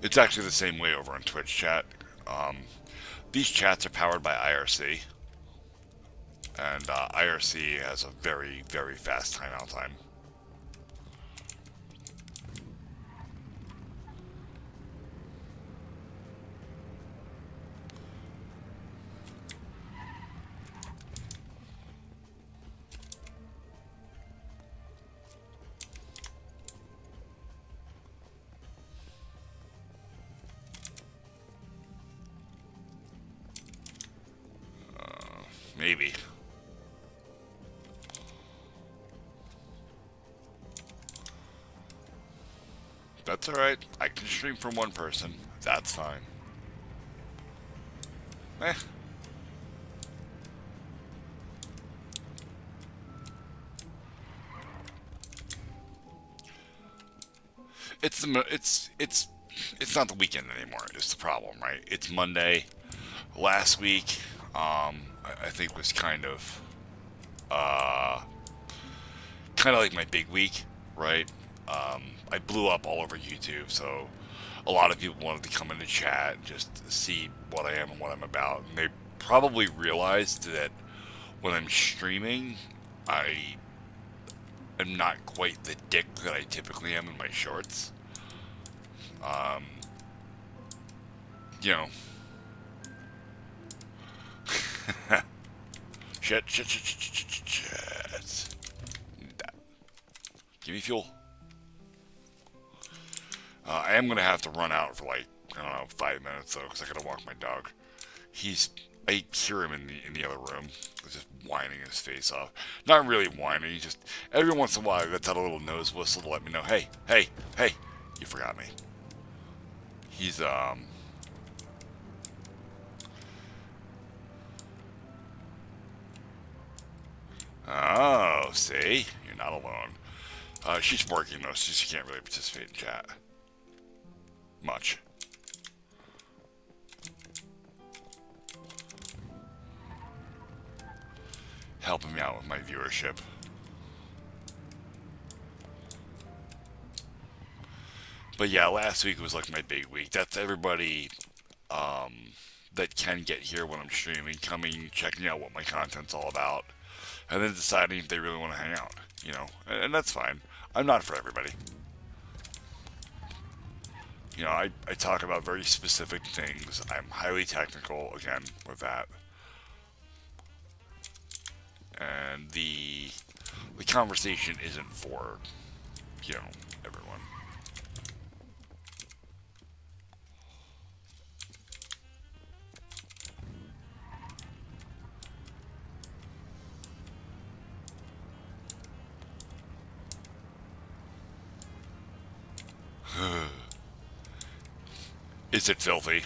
It's actually the same way over on Twitch chat. These chats are powered by IRC. And IRC has a very, very fast timeout time. Maybe. That's alright. I can stream from one person. That's fine. Eh. It's not the weekend anymore. It's the problem, right? It's Monday. Last week, I think was kind of like my big week, right? I blew up all over YouTube, so a lot of people wanted to come into chat and just see what I am and what I'm about. And they probably realized that when I'm streaming, I am not quite the dick that I typically am in my shorts. Um, you know. Shit. Give me fuel. I am gonna have to run out for like, I don't know, 5 minutes though, because I gotta walk my dog. I hear him in the other room, just whining his face off. Not really whining, he just every once in a while he lets out a little nose whistle to let me know, hey, you forgot me. He's oh, see, you're not alone. She's working though, so she can't really participate in chat much. Helping me out with my viewership. But yeah, last week was like my big week. That's everybody that can get here when I'm streaming, coming, checking out what my content's all about, and then deciding if they really want to hang out, you know, and that's fine. I'm not for everybody. You know, I talk about very specific things. I'm highly technical, again, with that. And the conversation isn't for, you know, everyone. Is it filthy?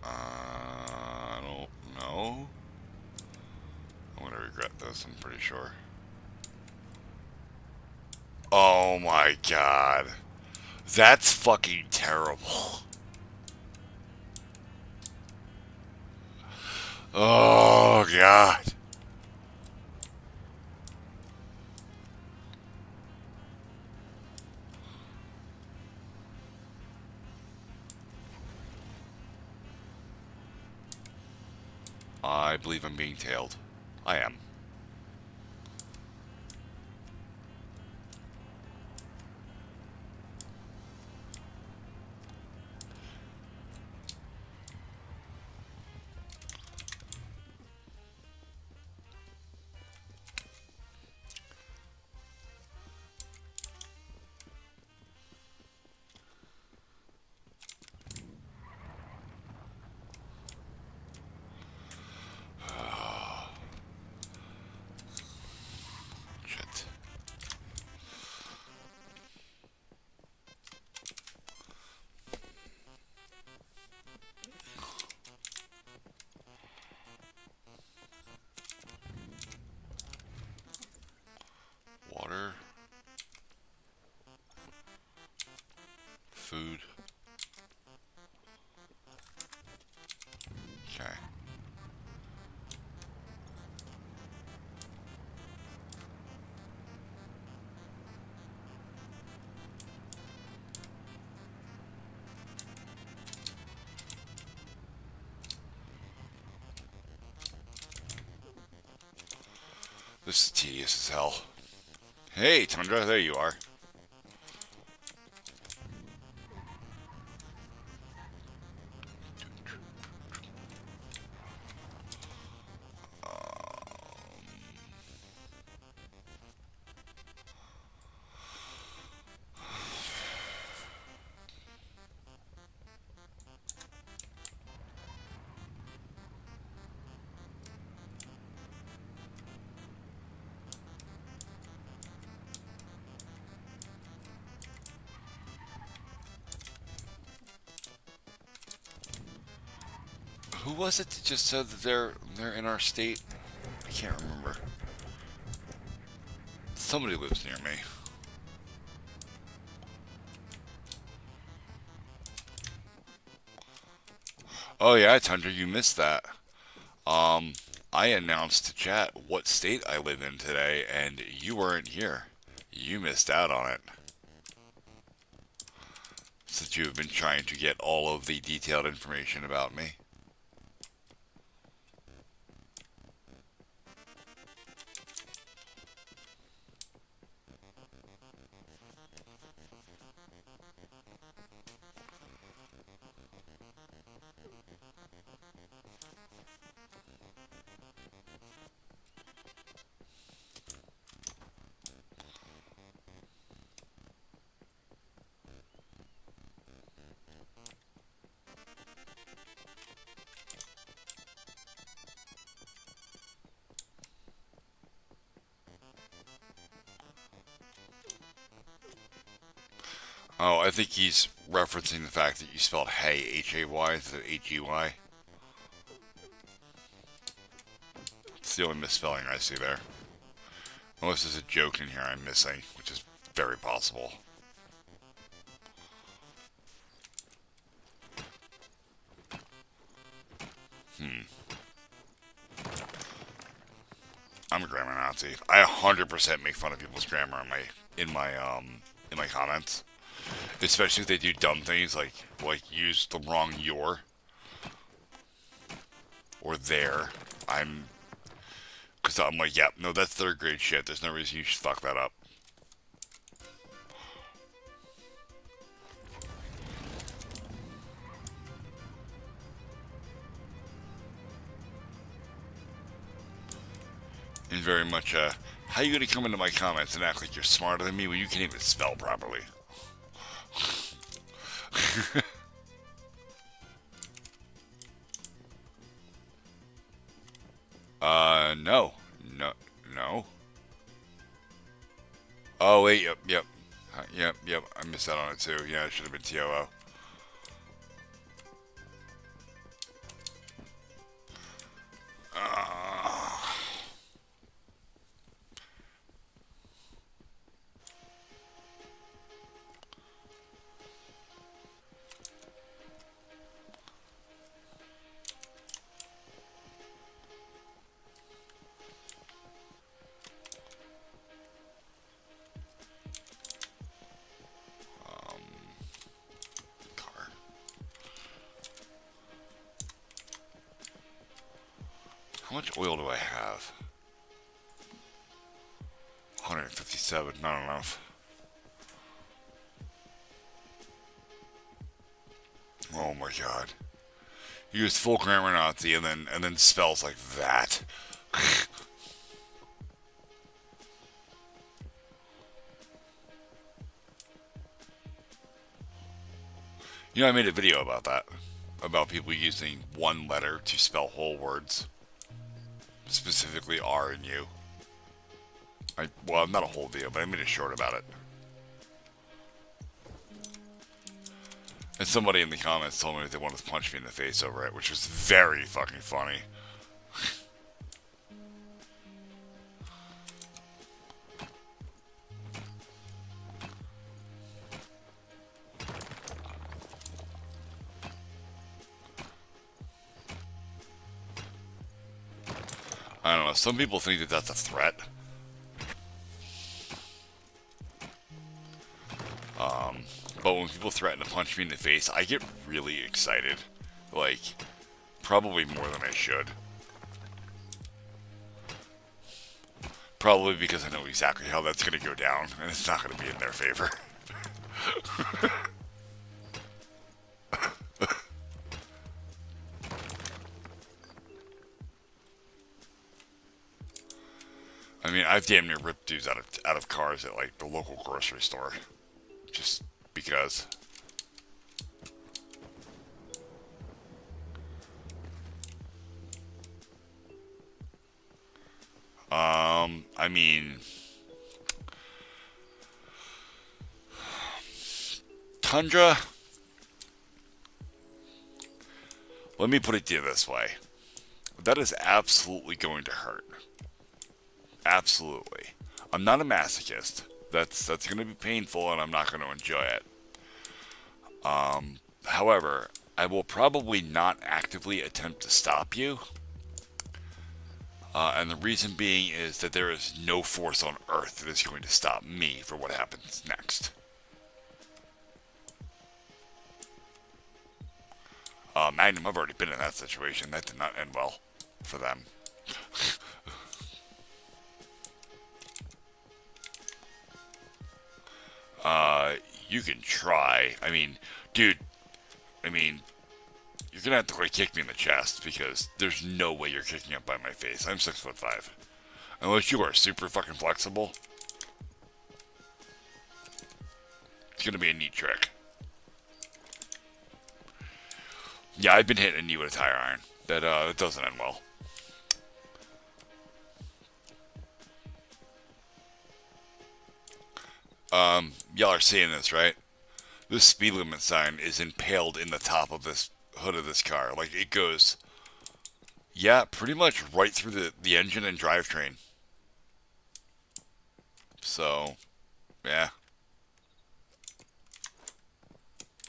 I don't know. I'm gonna regret this, I'm pretty sure. Oh my god. That's fucking terrible. Oh god. I believe I'm being tailed. I am. This is tedious as hell. Hey, Tundra, there you are. Who was it that just said that they're in our state? I can't remember. Somebody lives near me. Oh yeah, Tundra, you missed that. I announced to chat what state I live in today, and you weren't here. You missed out on it. Since you have been trying to get all of the detailed information about me. Oh, I think he's referencing the fact that you spelled hay, H-A-Y, instead of H-E-Y. It's the only misspelling I see there. Unless there's a joke in here I'm missing, which is very possible. I'm a grammar Nazi. I 100% make fun of people's grammar in my comments. Especially if they do dumb things like use the wrong your or their. Because I'm like, yeah, no, that's third grade shit. There's no reason you should fuck that up. And very much, how you gonna come into my comments and act like you're smarter than me when you can't even spell properly? No. No. No. Oh, wait, yep. Yep. I missed out on it too. Yeah, it should have been TOO. Car. How much oil do I have? 157, not enough. Oh my god. You use full grammar Nazi and then spells like that. You know, I made a video about that. About people using one letter to spell whole words. Specifically R and U. Well, not a whole video, but I made a short about it. And somebody in the comments told me that they wanted to punch me in the face over it, which was very fucking funny. I don't know, some people think that that's a threat. But when people threaten to punch me in the face, I get really excited. Like, probably more than I should. Probably because I know exactly how that's going to go down, and it's not going to be in their favor. I mean, I've damn near ripped dudes out of cars at like the local grocery store, just because. I mean, Tundra. Let me put it to you this way: that is absolutely going to hurt. Absolutely. I'm not a masochist. That's going to be painful, and I'm not going to enjoy it. However, I will probably not actively attempt to stop you. And the reason being is that there is no force on Earth that is going to stop me for what happens next. Magnum, I've already been in that situation. That did not end well for them. You can try. I mean, dude, you're gonna have to like kick me in the chest because there's no way you're kicking up by my face. I'm 6'5". Unless you are super fucking flexible. It's gonna be a neat trick. Yeah, I've been hitting a knee with a tire iron. That doesn't end well. Y'all are seeing this, right? This speed limit sign is impaled in the top of this hood of this car. Like, it goes, yeah, pretty much right through the engine and drivetrain. So, yeah.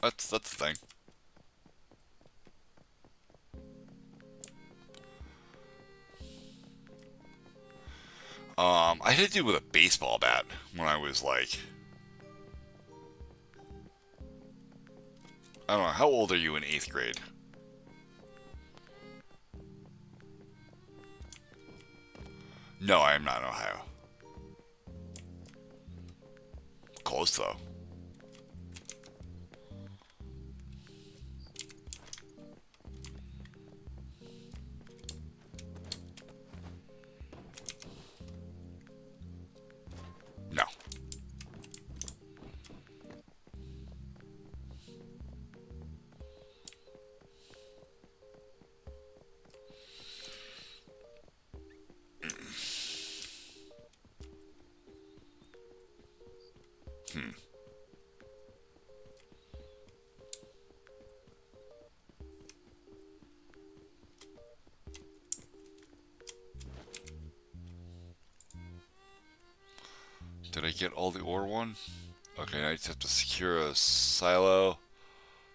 That's the thing. I had to do with a baseball bat when I was like, I don't know, how old are you in 8th grade? No, I am not in Ohio. Close though. No. Did I get all the ore one? Okay, now I just have to secure a silo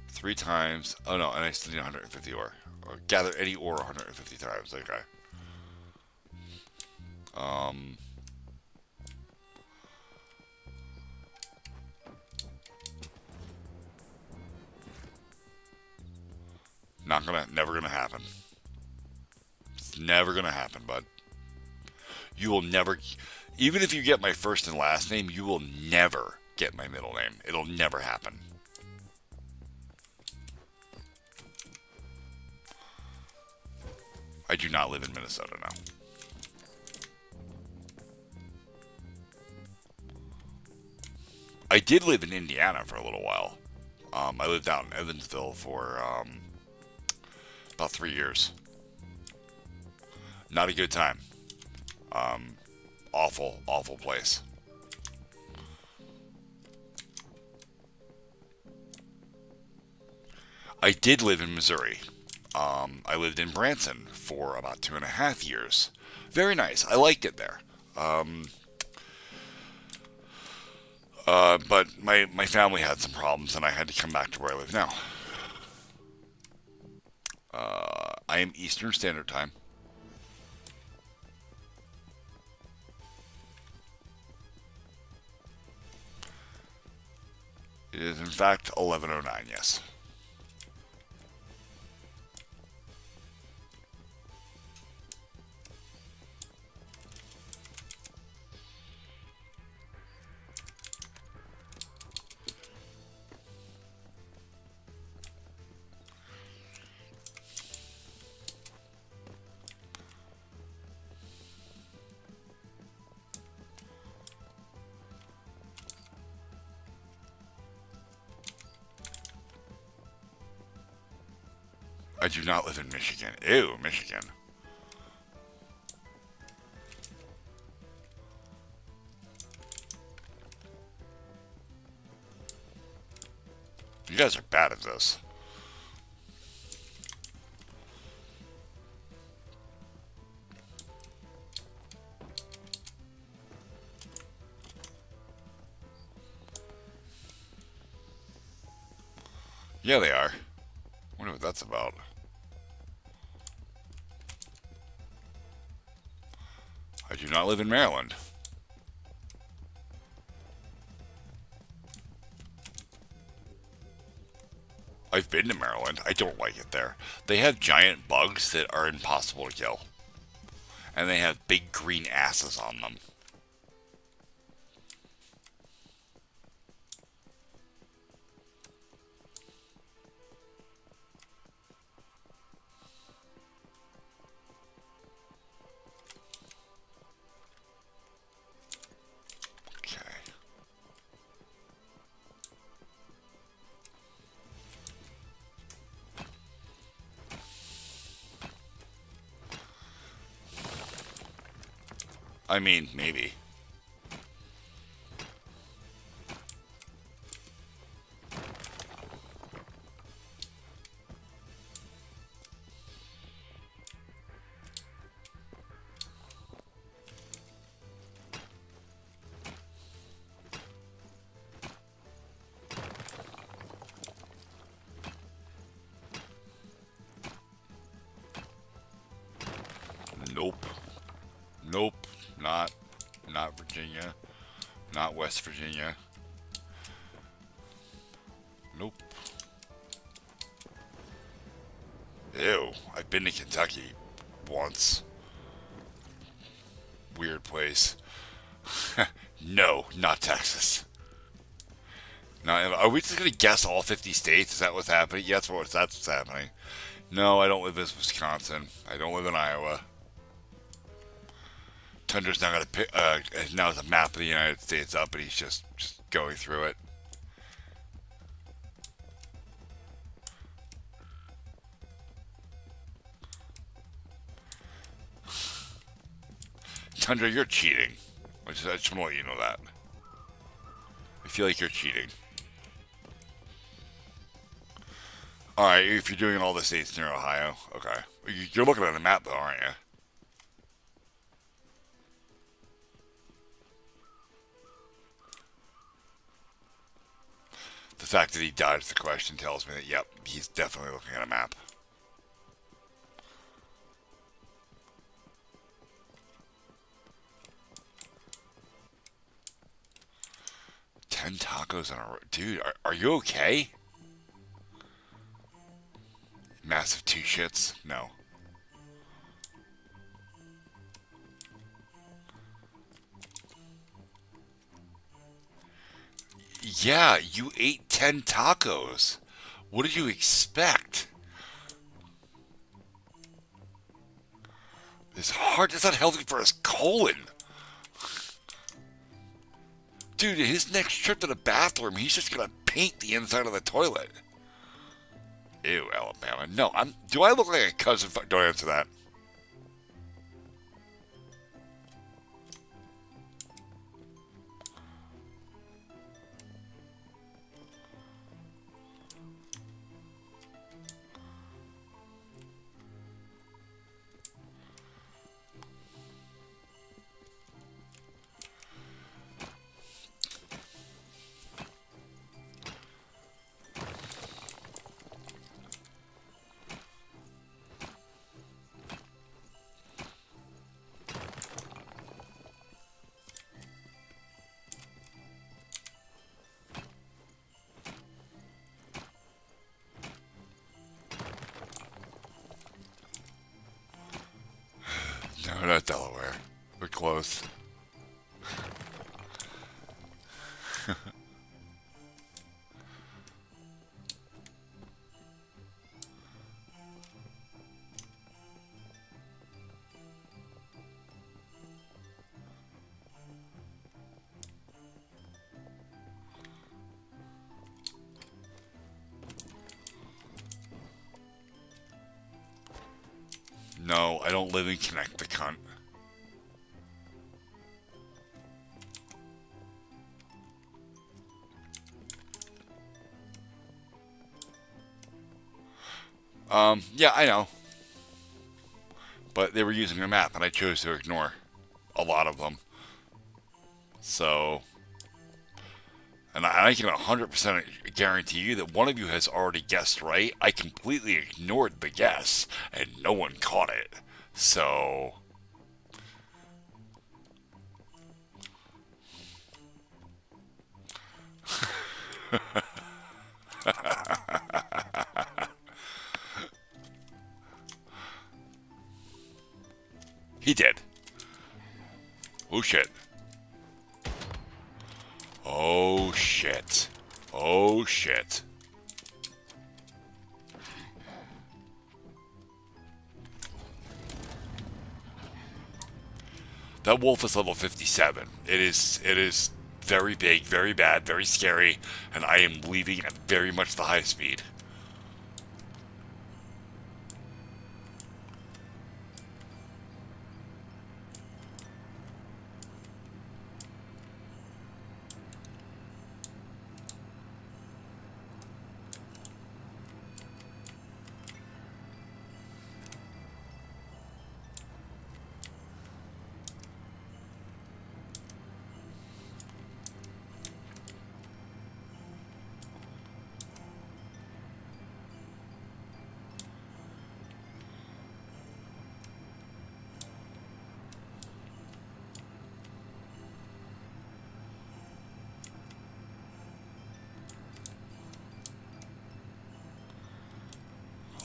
3 times. Oh no, and I still need 150 ore. Or gather any ore 150 times. Okay. Never gonna happen. It's never gonna happen, bud. You will never, even if you get my first and last name, you will never get my middle name. It'll never happen. I do not live in Minnesota now. I did live in Indiana for a little while. I lived out in Evansville for about 3 years. Not a good time. Awful, awful place. I did live in Missouri. I lived in Branson for about 2.5 years. Very nice. I liked it there. But my family had some problems, and I had to come back to where I live now. I am Eastern Standard Time. It is in fact 11:09. Yes. I do not live in Michigan. Ew, Michigan. You guys are bad at this. Yeah, they are. Wonder what that's about. I do not live in Maryland. I've been to Maryland. I don't like it there. They have giant bugs that are impossible to kill. And they have big green asses on them. Okay. I mean, maybe. Nope. Nope. Not Virginia. Not West Virginia. Nope. Ew. I've been to Kentucky once. Weird place. No, not Texas. Now, are we just gonna guess all 50 states? Is that what's happening? Yes, that's what's happening. No, I don't live in Wisconsin. I don't live in Iowa. Tundra's now got now the map of the United States up, and he's just going through it. Tundra, you're cheating. I just want to let you know that. I feel like you're cheating. Alright, if you're doing all the states near Ohio, okay. You're looking at the map though, aren't you? The fact that he dodged the question tells me that, yep, he's definitely looking at a map. Ten tacos on a road. Dude, are you okay? Massive two shits? No. Yeah, you ate 10 tacos. What did you expect? It's hard. It's not healthy for his colon. Dude, his next trip to the bathroom, he's just gonna paint the inside of the toilet. Ew, Alabama. No, do I look like a cousin? Don't answer that. No, not Delaware. We're close. No, I don't live in Connecticut. Yeah, I know. But they were using a map, and I chose to ignore a lot of them. So, and I can 100% guarantee you that one of you has already guessed right. I completely ignored the guess, and no one caught it. So, he did. Oh shit. Oh shit. Oh shit. That wolf is level 57. It is very big, very bad, very scary, and I am leaving at very much the high speed.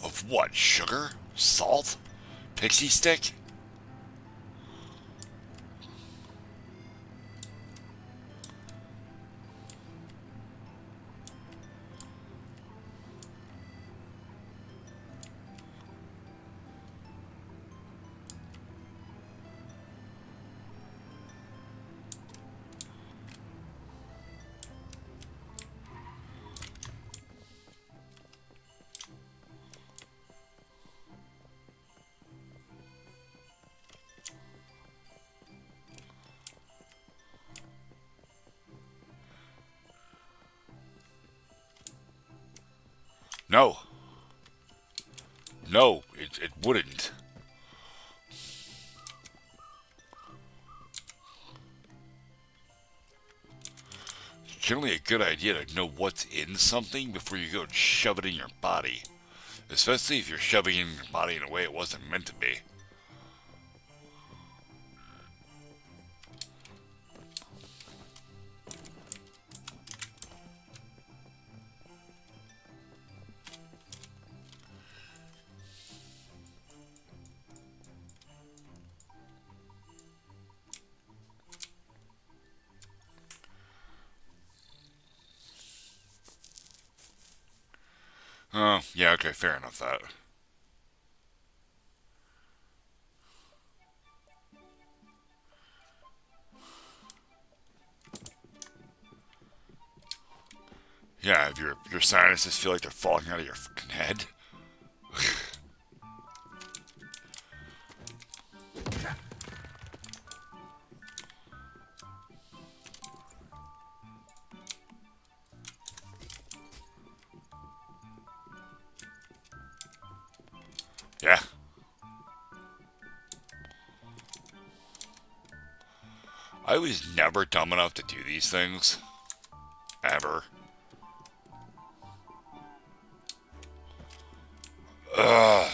Of what? Sugar? Salt? Pixie stick? No. No, it wouldn't. It's generally a good idea to know what's in something before you go and shove it in your body. Especially if you're shoving it in your body in a way it wasn't meant to be. Oh, yeah, okay, fair enough that. Yeah, if your sinuses feel like they're falling out of your fucking head. Yeah. I was never dumb enough to do these things. Ever. Ugh.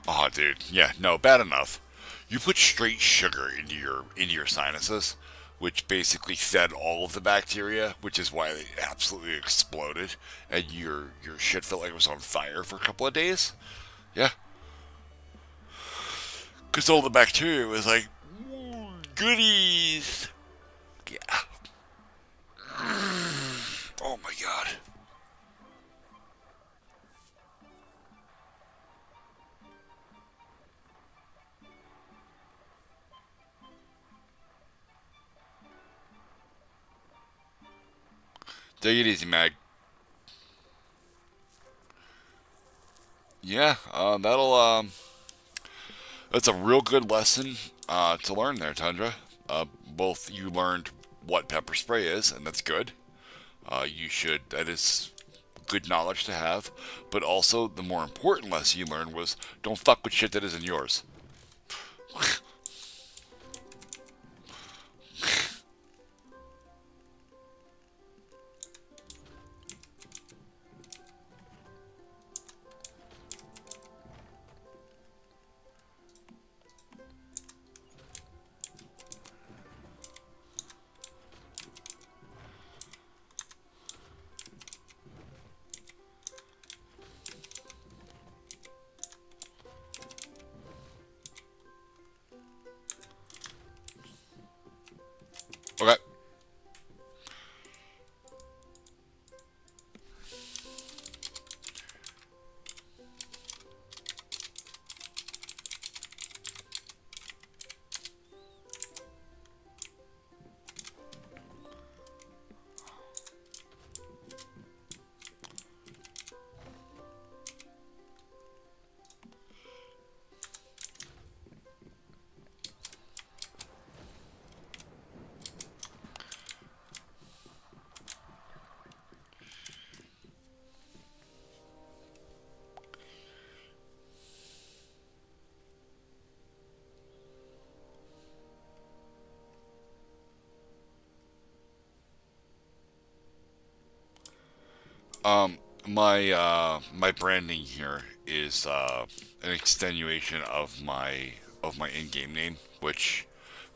Oh, dude. Yeah, no, bad enough. You put straight sugar into your sinuses, which basically fed all of the bacteria, which is why they absolutely exploded, and your shit felt like it was on fire for a couple of days. Yeah, because all the bacteria was like, "Ooh, goodies." Yeah. Oh my god. Take it easy, Mag. Yeah, that's a real good lesson to learn there, Tundra. Both you learned what pepper spray is, and that's good. That is good knowledge to have. But also, the more important lesson you learned was don't fuck with shit that isn't yours. Okay. Um, my branding here is an extenuation of my in-game name, which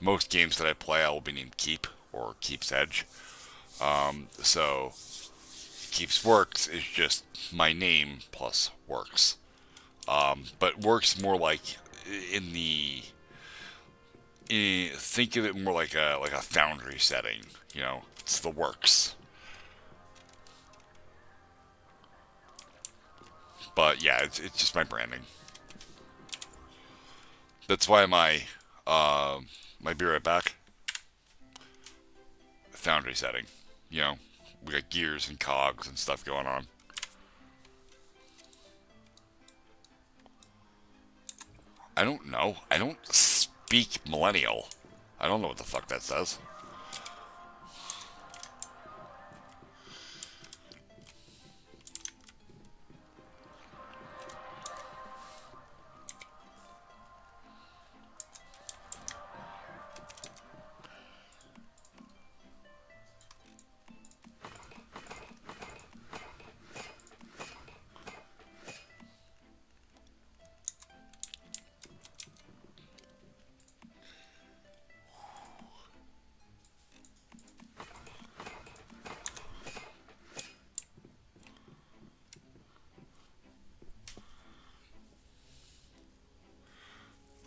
most games that I play I will be named Keep or Keep's Edge. So Keeps Works is just my name plus Works. But Works more like in the think of it more like a foundry setting. You know, it's the Works. But yeah, it's just my branding. That's why my Be Right Back foundry setting. You know, we got gears and cogs and stuff going on. I don't know. I don't speak millennial. I don't know what the fuck that says.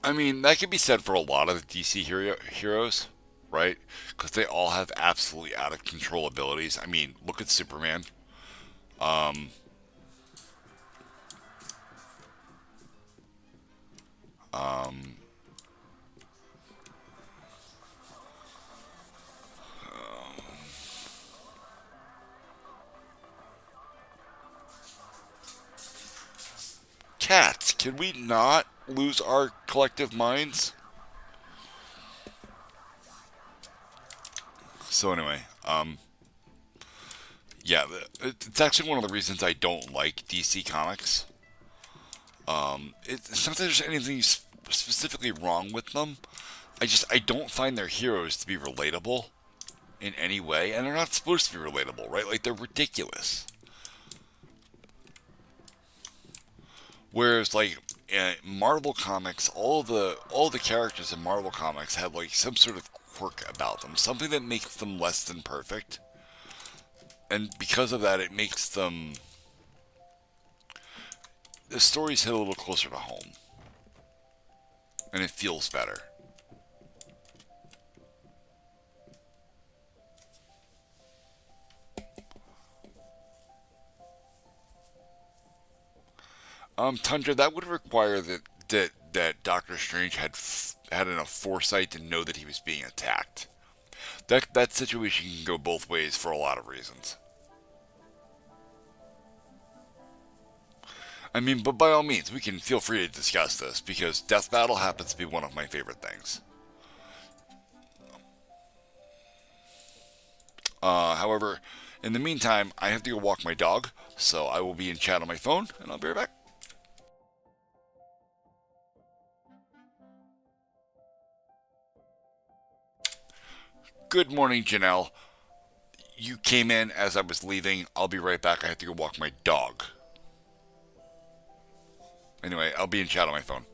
I mean, that can be said for a lot of the DC heroes, right? Because they all have absolutely out of control abilities. I mean, look at Superman. Um, um, Cats, can we not lose our collective minds? So anyway, yeah, it's actually one of the reasons I don't like DC Comics. It's not that there's anything specifically wrong with them. I don't find their heroes to be relatable in any way, and they're not supposed to be relatable, right? Like they're ridiculous. Whereas like Marvel Comics, all the characters in Marvel Comics have like some sort of quirk about them, something that makes them less than perfect, and because of that, it makes them the stories hit a little closer to home, and it feels better. Tundra, that would require that Doctor Strange had enough foresight to know that he was being attacked. That situation can go both ways for a lot of reasons. I mean, but by all means, we can feel free to discuss this because Death Battle happens to be one of my favorite things. However, in the meantime, I have to go walk my dog, so I will be in chat on my phone, and I'll be right back. Good morning, Janelle. You came in as I was leaving. I'll be right back. I have to go walk my dog. Anyway, I'll be in chat on my phone.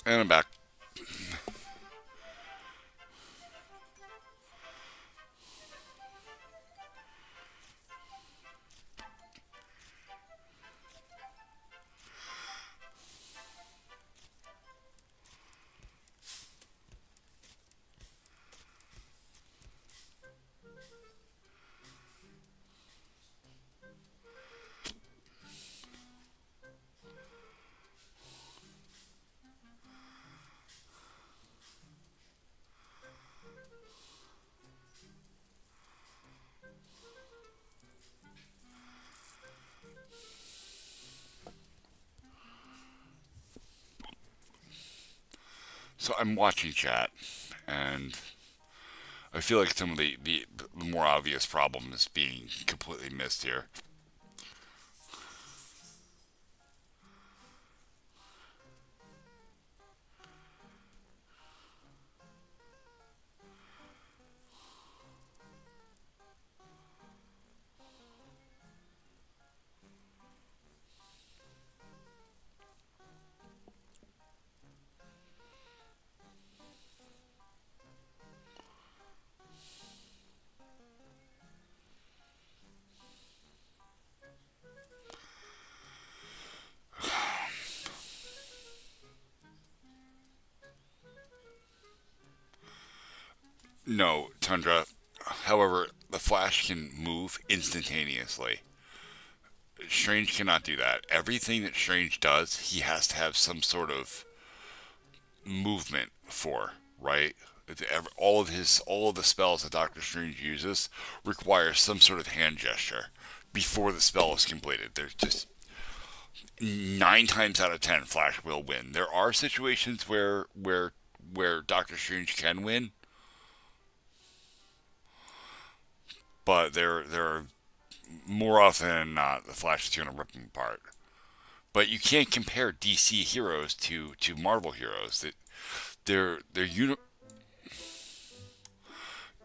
And I'm back. So I'm watching chat, and I feel like some of the more obvious problem is being completely missed here. No, Tundra. However, the Flash can move instantaneously. Strange cannot do that. Everything that Strange does, he has to have some sort of movement for, right? All of the spells that Doctor Strange uses require some sort of hand gesture before the spell is completed. There's just 9 times out of 10, Flash will win. There are situations where Doctor Strange can win, but there are more often than not the Flash is going to rip them apart. But you can't compare DC heroes to Marvel heroes. That they're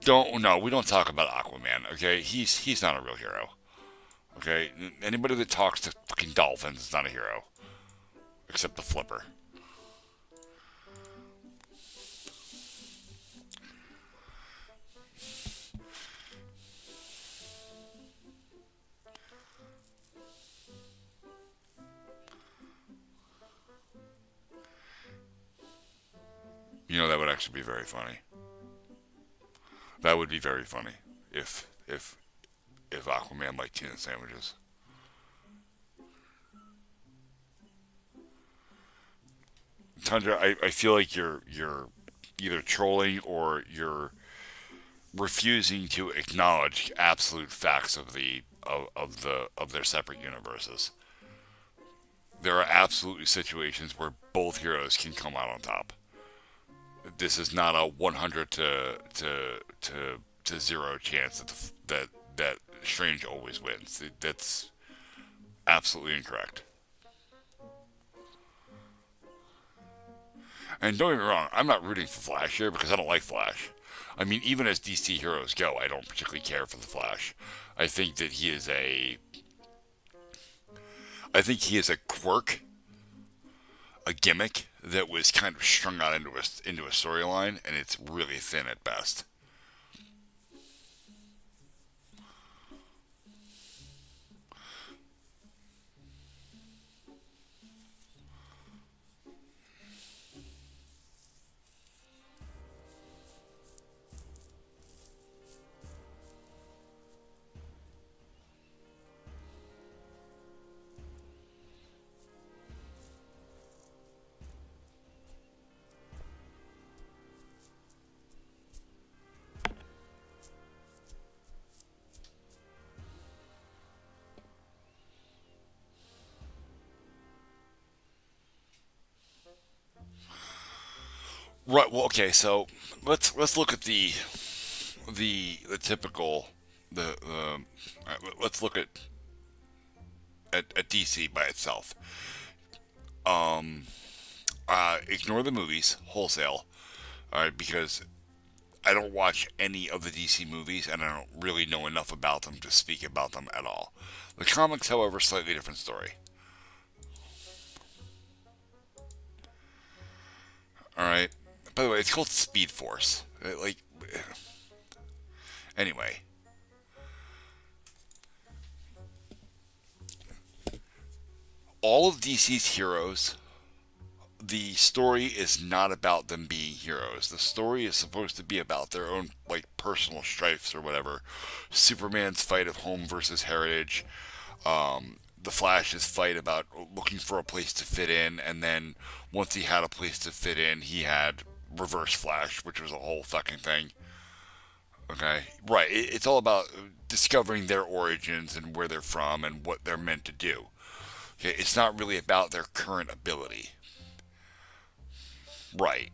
don't no, we don't talk about Aquaman. Okay, he's not a real hero. Okay, anybody that talks to fucking dolphins is not a hero, except the Flipper. You know that would actually be very funny. That would be very funny if Aquaman liked tuna sandwiches. Tundra, I feel like you're either trolling or you're refusing to acknowledge absolute facts of their separate universes. There are absolutely situations where both heroes can come out on top. This is not a 100 to 0 chance that Strange always wins. That's absolutely incorrect. And don't get me wrong, I'm not rooting for Flash here because I don't like Flash. I mean, even as DC heroes go, I don't particularly care for the Flash. I think that I think he is a quirk, a gimmick that was kind of strung out into a storyline, and it's really thin at best. Right. Well, okay. So let's look at the typical the let's look at DC by itself. Ignore the movies wholesale, all right, because I don't watch any of the DC movies and I don't really know enough about them to speak about them at all. The comics, however, slightly different story. By the way, it's called Speed Force. Like, anyway, all of DC's heroes, the story is not about them being heroes. The story is supposed to be about their own, like, personal strifes or whatever. Superman's fight of home versus heritage. The Flash's fight about looking for a place to fit in, and then once he had a place to fit in, he had Reverse Flash, which was a whole fucking thing. Okay, right. It's all about discovering their origins and where they're from and what they're meant to do. Okay, it's not really about their current ability. Right.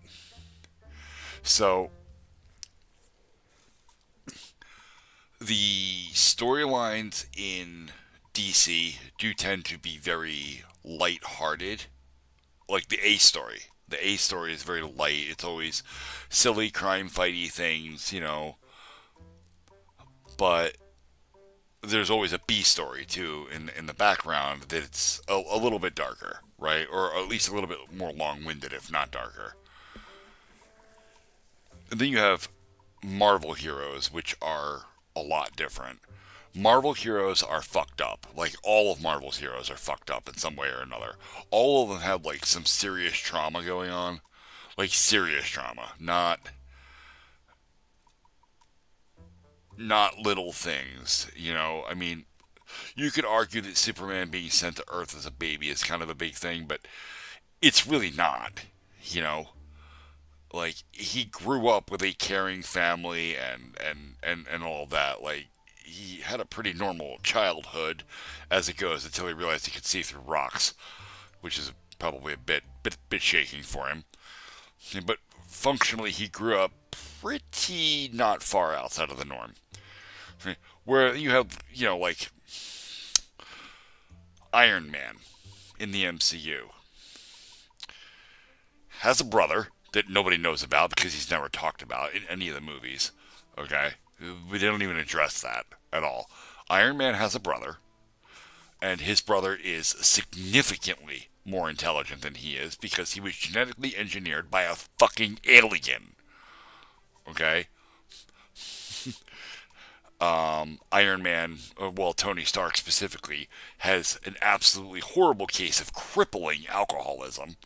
So the storylines in DC do tend to be very light-hearted. Like the A story. The A story is very light. It's always silly crime fighty things, but there's always a B story too in the background that's a little bit darker, right? Or at least a little bit more long-winded, if not darker. And then you have Marvel heroes, which are a lot different. Marvel heroes are fucked up. Like, all of Marvel's heroes are fucked up in some way or another. All of them have, like, some serious trauma going on. Like, serious trauma. Not little things, I mean, you could argue that Superman being sent to Earth as a baby is kind of a big thing, but it's really not, you know? Like, he grew up with a caring family and all that. Like, he had a pretty normal childhood as it goes until he realized he could see through rocks, which is probably a bit shaking for him. But functionally, he grew up pretty not far outside of the norm. Where you have, like Iron Man in the MCU has a brother that nobody knows about because he's never talked about in any of the movies. Okay? We don't even address that at all. Iron Man has a brother, and his brother is significantly more intelligent than he is because he was genetically engineered by a fucking alien. Okay? Iron Man, well, Tony Stark specifically, has an absolutely horrible case of crippling alcoholism.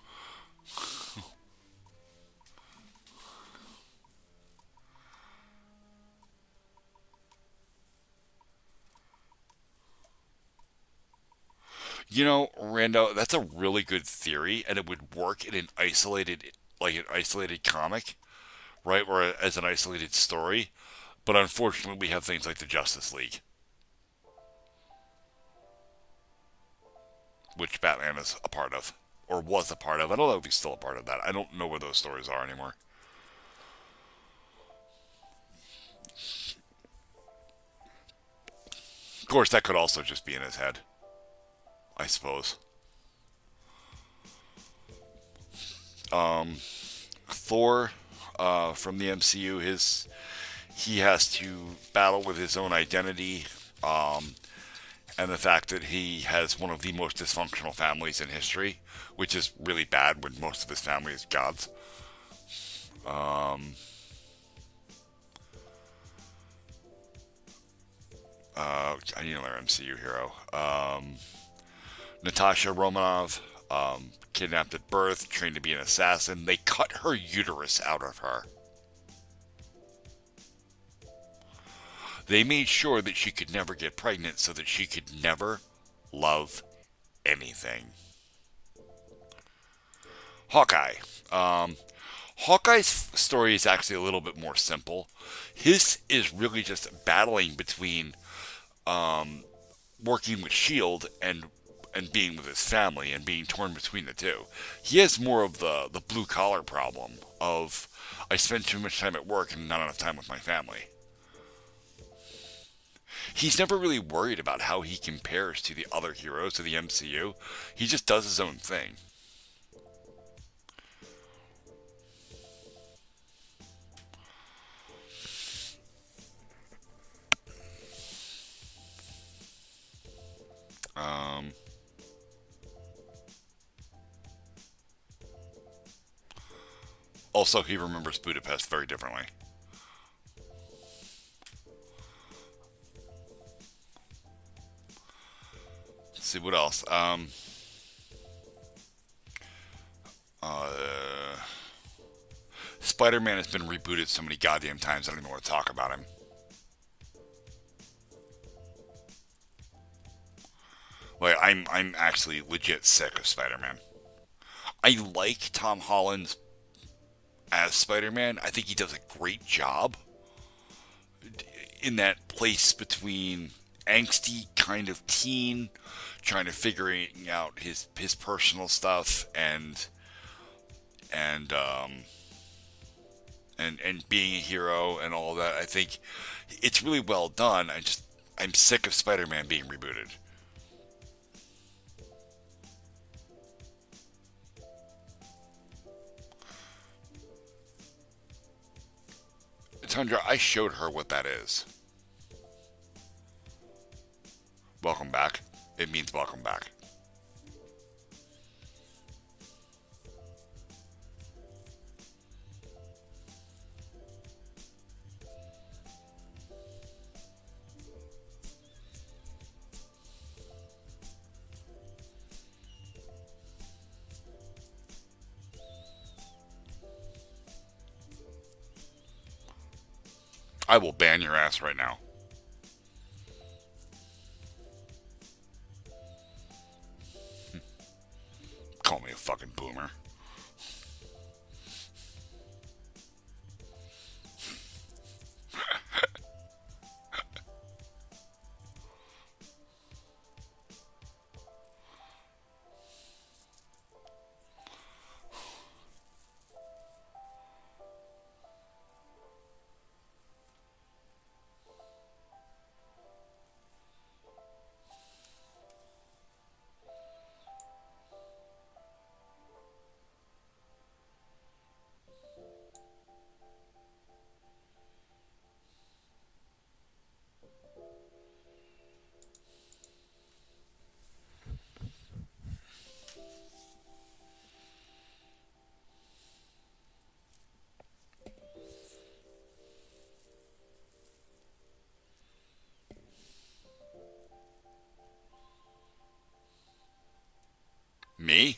Rando, that's a really good theory, and it would work in an isolated comic, right, or as an isolated story. But unfortunately, we have things like the Justice League, which Batman is a part of, or was a part of. I don't know if he's still a part of that. I don't know where those stories are anymore. Of course, that could also just be in his head, I suppose. Thor, from the MCU, he has to battle with his own identity, and the fact that he has one of the most dysfunctional families in history, which is really bad when most of his family is gods. I need another MCU hero. Natasha Romanoff, kidnapped at birth, trained to be an assassin. They cut her uterus out of her. They made sure that she could never get pregnant so that she could never love anything. Hawkeye. Hawkeye's story is actually a little bit more simple. His is really just battling between working with S.H.I.E.L.D. and being with his family and being torn between the two. He has more of the blue collar problem of I spend too much time at work and not enough time with my family. He's never really worried about how he compares to the other heroes of the MCU. He just does his own thing. Um, Also, he remembers Budapest very differently. Let's see what else. Uh, Spider-Man has been rebooted so many goddamn times. I don't even want to talk about him. Like I'm actually legit sick of Spider-Man. I like Tom Holland's as Spider-Man. I think he does a great job in that place between angsty kind of teen, trying to figuring out his personal stuff and and being a hero and all that. I think it's really well done. I'm sick of Spider-Man being rebooted. Tundra, I showed her what that is. Welcome back. It means welcome back. I will ban your ass right now. Call me a fucking boomer. Me?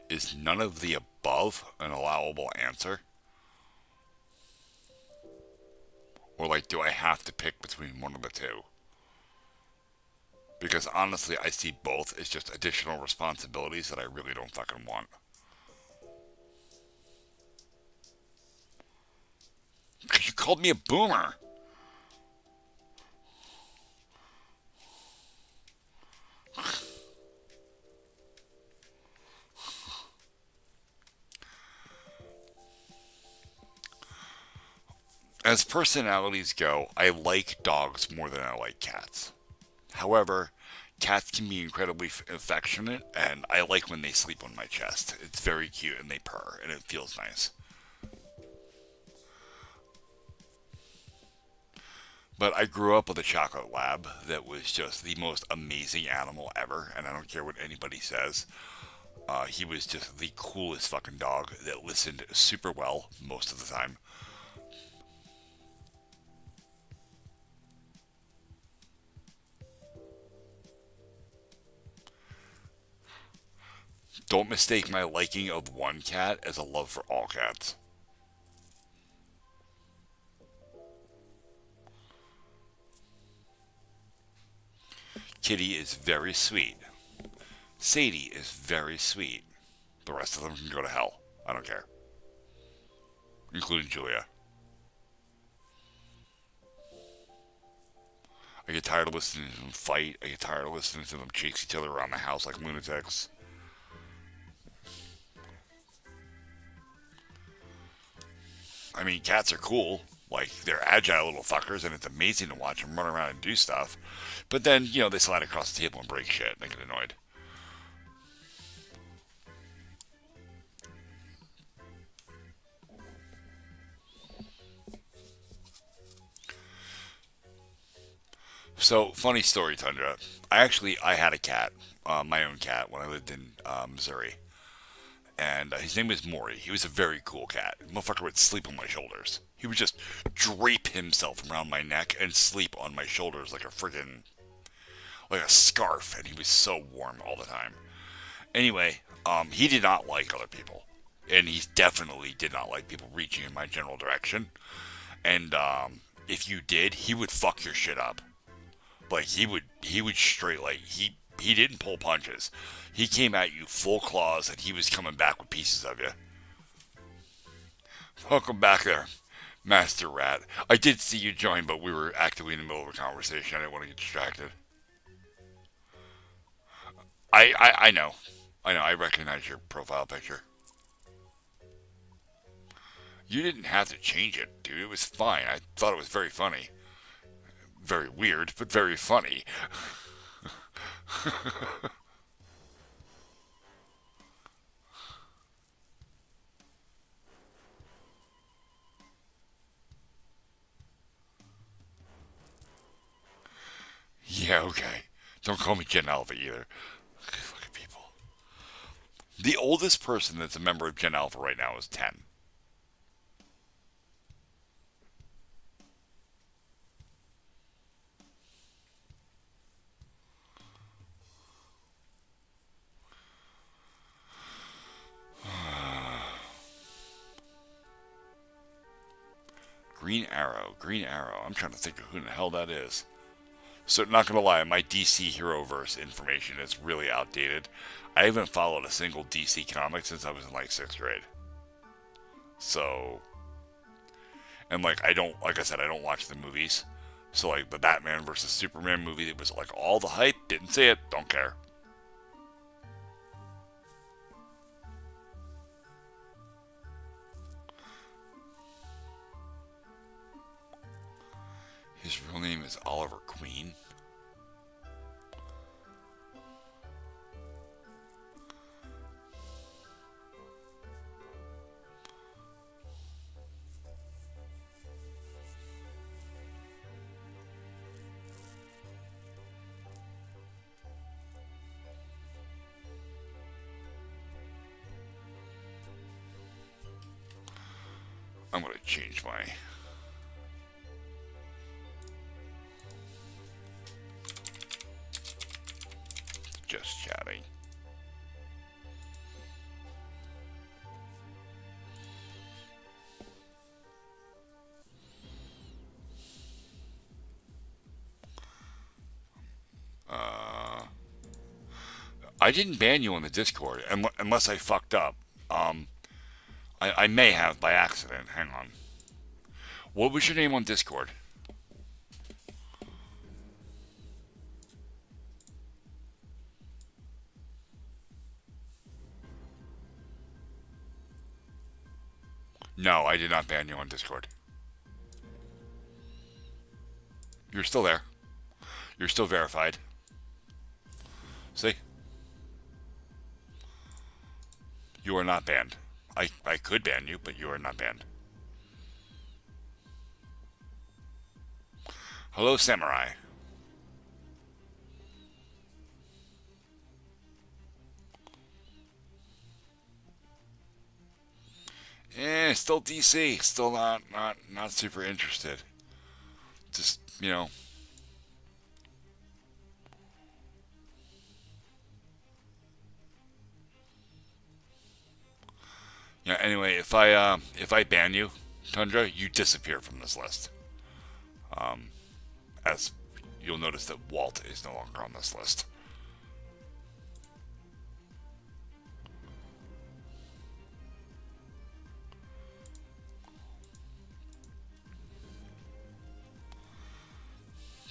Is none of the above an allowable answer? Or, like, do I have to pick between one of the two? Because honestly, I see both as just additional responsibilities that I really don't fucking want. Because you called me a boomer. As personalities go, I like dogs more than I like cats. However, cats can be incredibly affectionate, and I like when they sleep on my chest. It's very cute, and they purr, and it feels nice. But I grew up with a chocolate lab that was just the most amazing animal ever, and I don't care what anybody says. He was just the coolest fucking dog that listened super well most of the time. Don't mistake my liking of one cat as a love for all cats. Kitty is very sweet. Sadie is very sweet. The rest of them can go to hell. I don't care. Including Julia. I get tired of listening to them fight. I get tired of listening to them chase each other around the house like lunatics. I mean, cats are cool. Like, they're agile little fuckers, and it's amazing to watch them run around and do stuff. But then, they slide across the table and break shit, and I get annoyed. So, funny story, Tundra. I had a cat, my own cat, when I lived in Missouri, and his name was Maury. He was a very cool cat. The motherfucker would sleep on my shoulders. He would just drape himself around my neck and sleep on my shoulders like a friggin' like a scarf, and he was so warm all the time. Anyway, he did not like other people, and he definitely did not like people reaching in my general direction. And if you did, he would fuck your shit up. Like he would straight like he didn't pull punches. He came at you full claws, and he was coming back with pieces of you. Welcome back there, Master Rat. I did see you join, but we were actively in the middle of a conversation. I didn't want to get distracted. I know. I know. I recognize your profile picture. You didn't have to change it, dude. It was fine. I thought it was very funny. Very weird, but very funny. Yeah, okay. Don't call me Gen Alpha either. Fucking people. The oldest person that's a member of Gen Alpha right now is 10. Green Arrow. Green Arrow. I'm trying to think of who in the hell that is. So, not gonna lie, my DC Heroverse information is really outdated. I haven't followed a single DC comic since I was in like 6th grade. So, and like I said, I don't watch the movies. So, like the Batman versus Superman movie, it was like all the hype. Didn't see it. Don't care. His real name is Oliver Queen. I'm gonna change my just chatting. I didn't ban you on the Discord unless I fucked up. I may have by accident. Hang on. What was your name on Discord? No, I did not ban you on Discord. You're still there. You're still verified. See? You are not banned. I could ban you, but you are not banned. Hello, Samurai. Still DC. Still not super interested. Just, you know. Yeah, anyway, if I ban you, Tundra, you disappear from this list. As you'll notice that Walt is no longer on this list.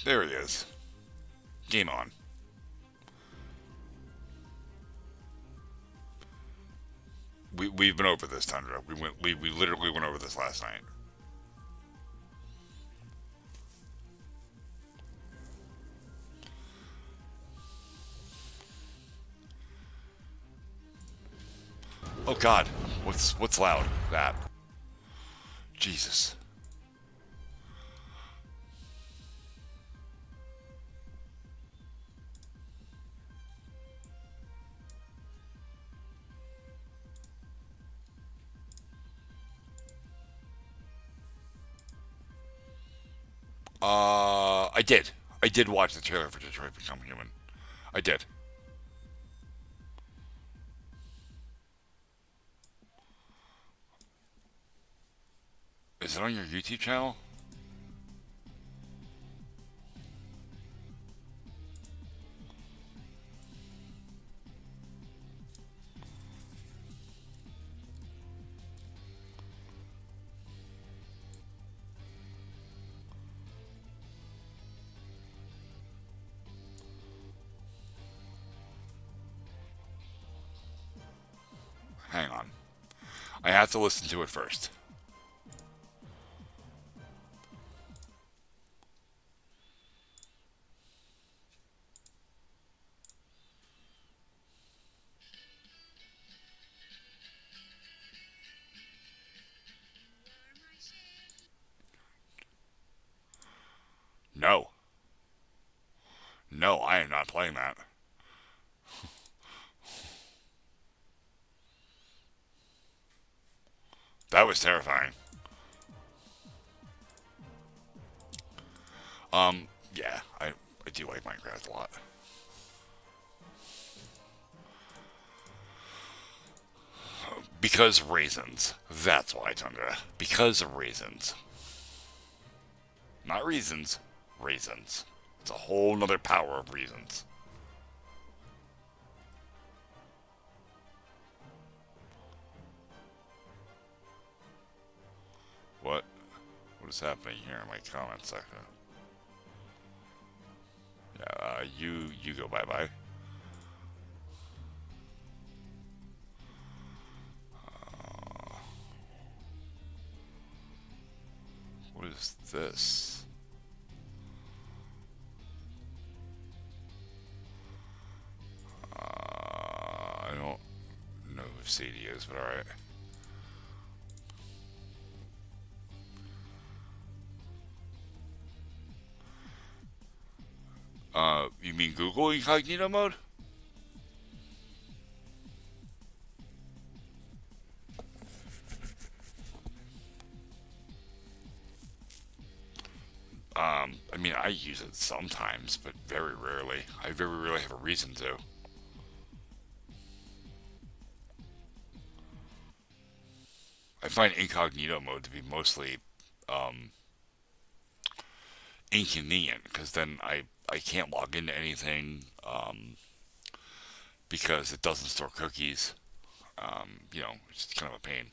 There he is. Game on. We've been over this, Tundra. We literally went over this last night. Oh God, what's loud? That. Jesus. I did. I did watch the trailer for Detroit Become Human. I did. Is it on your YouTube channel? Hang on. I have to listen to it first. No. No, I am not playing that. That was terrifying. Yeah, I do like Minecraft a lot. Because raisins. That's why, Tundra. Because of raisins. Not reasons, raisins. It's a whole nother power of reasons. What? What is happening here in my comment section? Yeah, you go bye-bye. What is this? I don't know who Sadie is, but alright. You mean Google incognito mode? I mean, I use it sometimes, but very rarely. I very rarely have a reason to. I find incognito mode to be mostly inconvenient because then I can't log into anything because it doesn't store cookies. It's kind of a pain.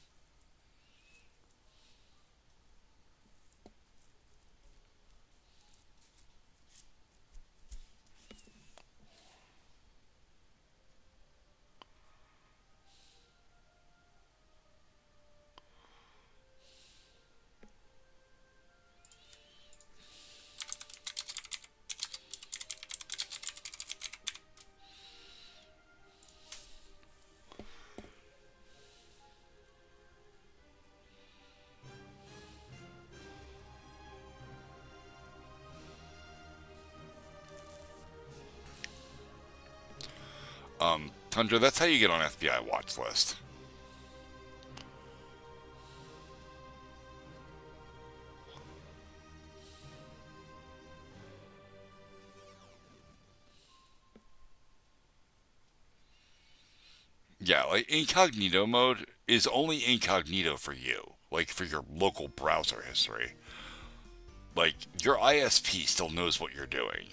Tundra, that's how you get on FBI watch list. Yeah, like incognito mode is only incognito for you, like for your local browser history. Like your ISP still knows what you're doing.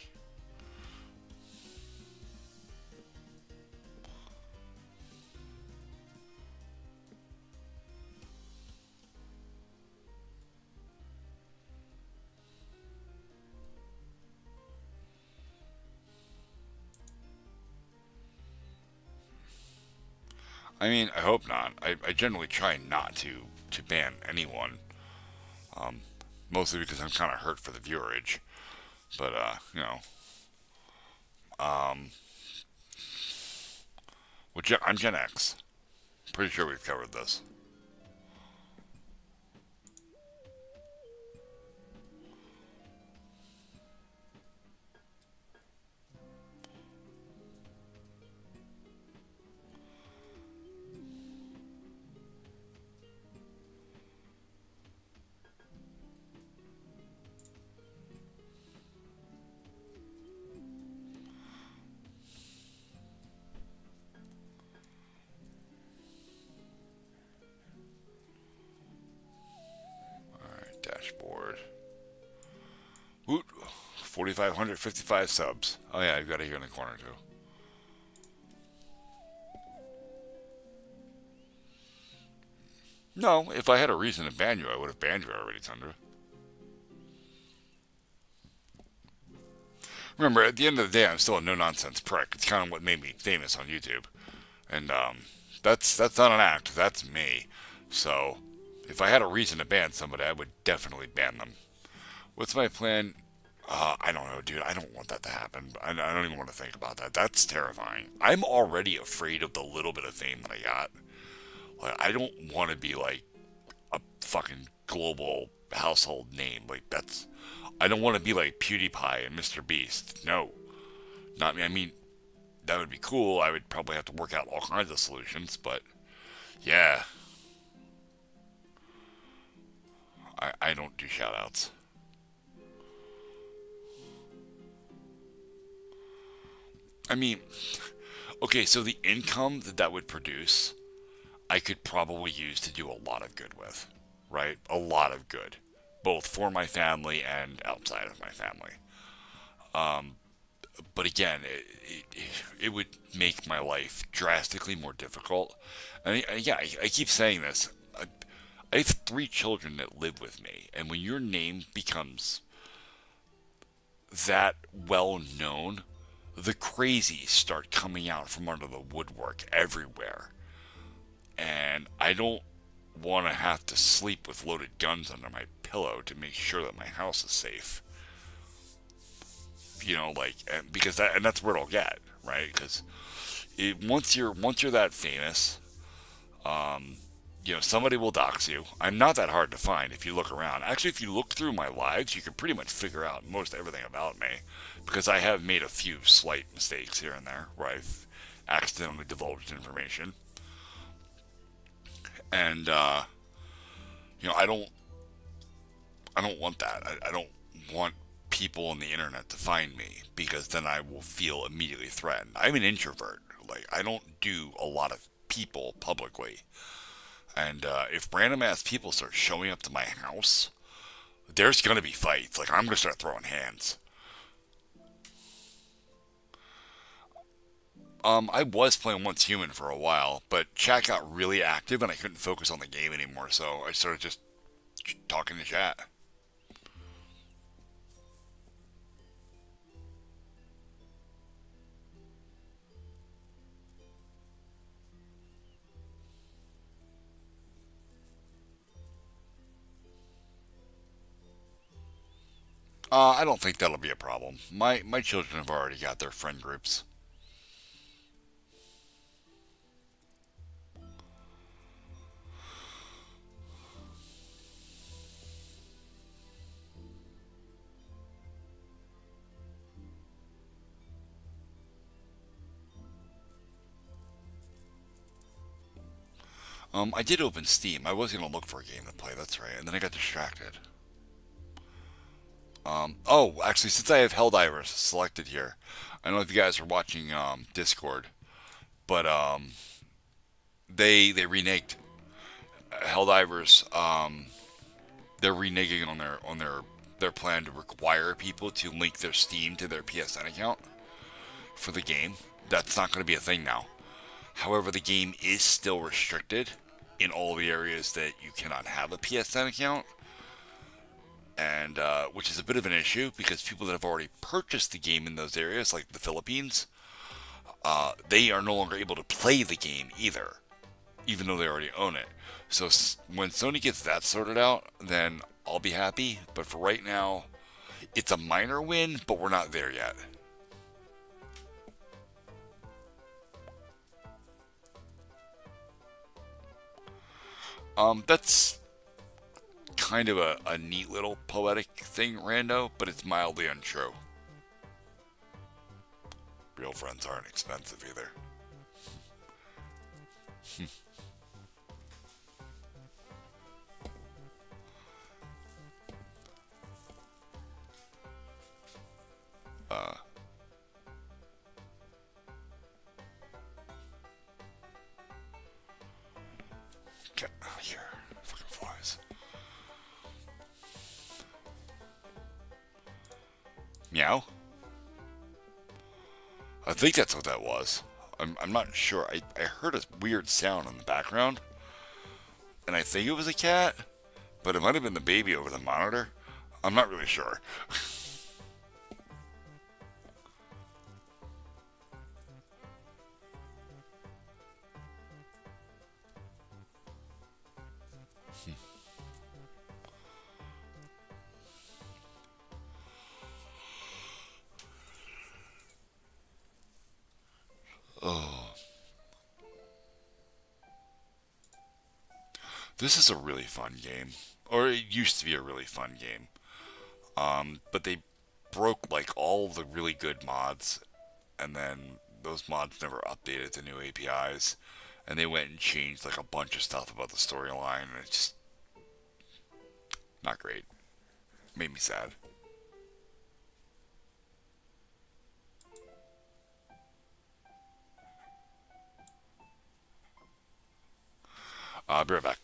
I mean, I hope not. I generally try not to ban anyone, mostly because I'm kind of hurt for the viewerage. But I'm Gen X. Pretty sure we've covered this. 4,555 subs. Oh yeah, I've got it here in the corner too. No, if I had a reason to ban you, I would have banned you already, Tundra. Remember, at the end of the day, I'm still a no-nonsense prick. It's kind of what made me famous on YouTube. And, that's not an act. That's me. So, if I had a reason to ban somebody, I would definitely ban them. What's my plan? I don't know, dude. I don't want that to happen. I don't even want to think about that. That's terrifying. I'm already afraid of the little bit of fame that I got. Like, I don't want to be, like, a fucking global household name. Like, that's... I don't want to be like PewDiePie and Mr. Beast. No. Not me. I mean, that would be cool. I would probably have to work out all kinds of solutions, but yeah. I don't do shoutouts. I mean, okay, so the income that would produce, I could probably use to do a lot of good with, right? A lot of good, both for my family and outside of my family. But again, it would make my life drastically more difficult. I keep saying this. I have 3 children that live with me, and when your name becomes that well known, the crazies start coming out from under the woodwork everywhere. And I don't want to have to sleep with loaded guns under my pillow to make sure that my house is safe. You know, like, because that's where it'll get, right? Because once you're that famous, somebody will dox you. I'm not that hard to find if you look around. Actually, if you look through my lives, you can pretty much figure out most everything about me, because I have made a few slight mistakes here and there where I've accidentally divulged information. And I don't want that. I don't want people on the internet to find me, because then I will feel immediately threatened. I'm an introvert. Like, I don't do a lot of people publicly. And if random ass people start showing up to my house, there's gonna be fights. Like, I'm gonna start throwing hands. I was playing Once Human for a while, but chat got really active and I couldn't focus on the game anymore, so I started just talking to chat. I don't think that'll be a problem. My children have already got their friend groups. I did open Steam. I was gonna look for a game to play. That's right, and then I got distracted. Actually, since I have Helldivers selected here, I don't know if you guys are watching Discord, but they reneged. Helldivers, they're reneging on their plan to require people to link their Steam to their PSN account for the game. That's not going to be a thing now. However, the game is still restricted in all the areas that you cannot have a PSN account, and which is a bit of an issue, because people that have already purchased the game in those areas, like the Philippines, they are no longer able to play the game either, even though they already own it. So when Sony gets that sorted out, then I'll be happy. But for right now, it's a minor win, but we're not there yet. That's kind of a neat little poetic thing, Rando, but it's mildly untrue. Real friends aren't expensive either. Get out of here. Fucking flies. Meow? I think that's what that was. I'm not sure. I heard a weird sound in the background, and I think it was a cat, but it might have been the baby over the monitor. I'm not really sure. Oh, this is a really fun game, or it used to be a really fun game. But they broke like all the really good mods, and then those mods never updated to new APIs, and they went and changed like a bunch of stuff about the storyline, and it's just not great. Made me sad. I'll be right back.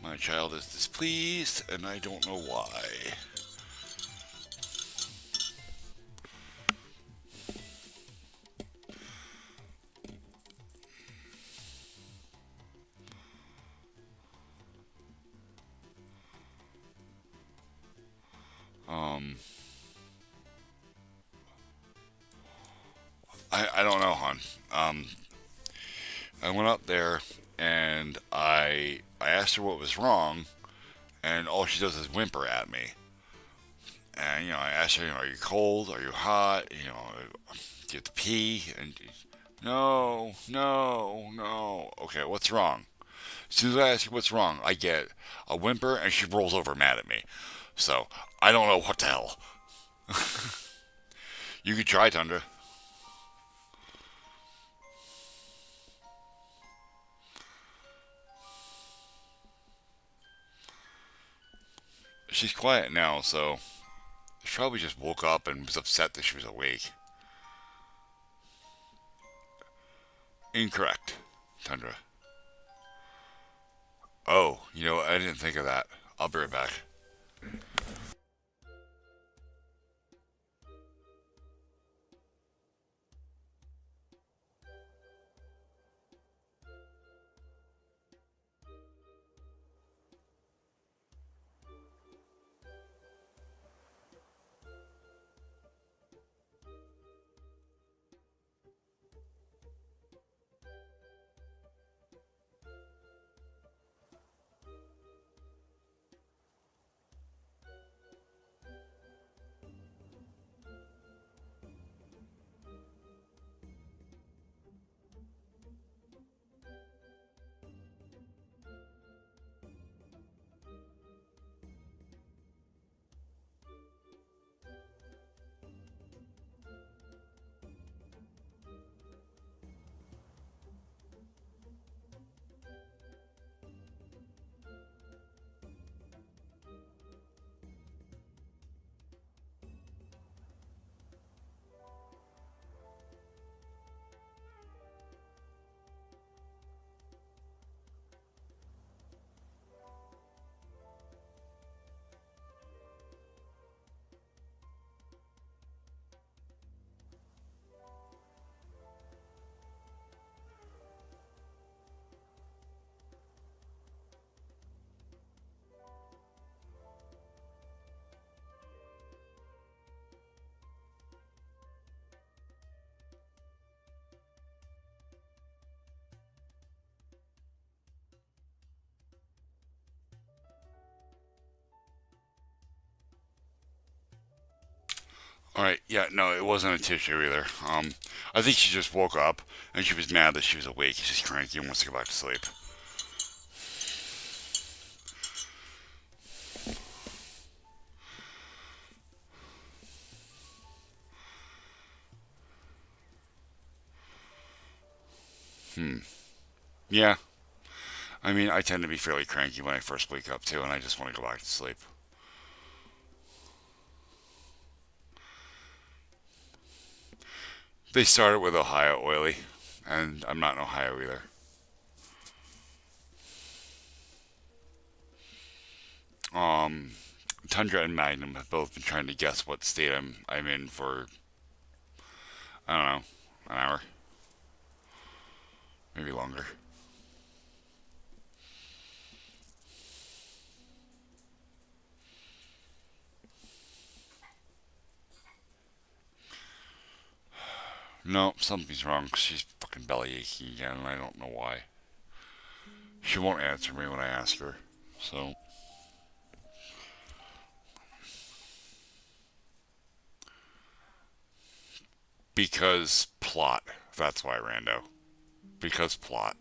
My child is displeased, and I don't know why. Um, I don't know, hon. I went up there and I asked her what was wrong, and all she does is whimper at me. And I asked her, are you cold? Are you hot? Do you have to pee? And no, no, no. Okay, what's wrong? As soon as I ask you what's wrong, I get a whimper, and she rolls over mad at me. So I don't know what the hell. You could try, Tundra. She's quiet now, so she probably just woke up and was upset that she was awake. Incorrect, Tundra. Oh, I didn't think of that. I'll be right back. All right, yeah, no, it wasn't a tissue either. I think she just woke up and she was mad that she was awake. She's cranky and wants to go back to sleep. Yeah, I mean, I tend to be fairly cranky when I first wake up too, and I just want to go back to sleep. They started with Ohio Oily, and I'm not in Ohio either. Um, Tundra and Magnum have both been trying to guess what state I'm in for, I don't know, an hour, maybe longer. No, something's wrong. She's fucking belly aching again, and I don't know why. She won't answer me when I ask her. So, because plot. That's why, Rando. Because plot.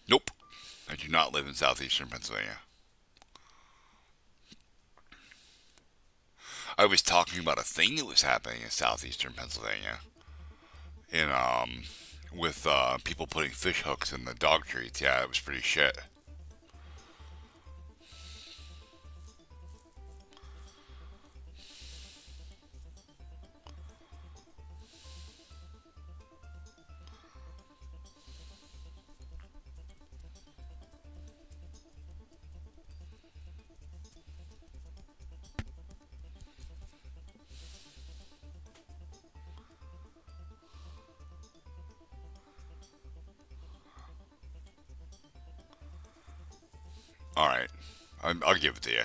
Nope. I do not live in southeastern Pennsylvania. I was talking about a thing that was happening in southeastern Pennsylvania, in with people putting fish hooks in the dog treats. Yeah, it was pretty shit. All right, I'll give it to you.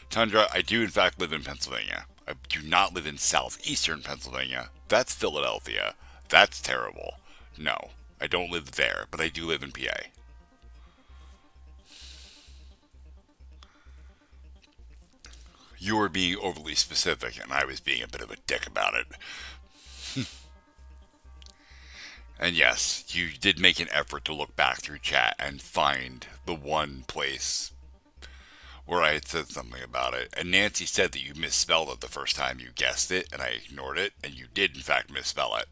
Tundra, I do in fact live in Pennsylvania. I do not live in southeastern Pennsylvania. That's Philadelphia. That's terrible. No, I don't live there, but I do live in PA. You were being overly specific, and I was being a bit of a dick about it. And yes, you did make an effort to look back through chat and find the one place where I had said something about it. And Nancy said that you misspelled it the first time you guessed it, and I ignored it, and you did in fact misspell it.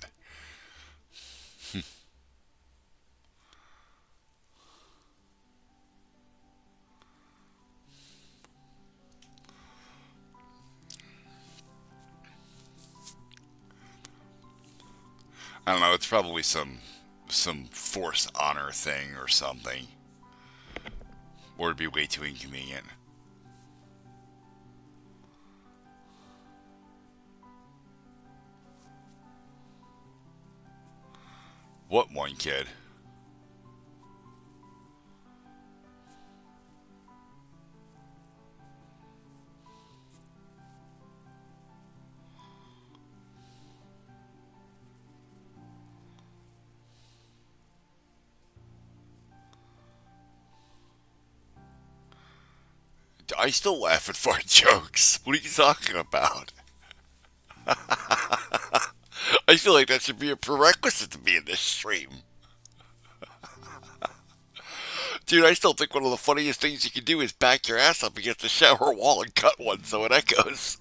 I don't know, it's probably some force honor thing or something. Or it'd be way too inconvenient. What one kid? I still laugh at fart jokes. What are you talking about? I feel like that should be a prerequisite to be in this stream. Dude, I still think one of the funniest things you can do is back your ass up against the shower wall and cut one so it echoes.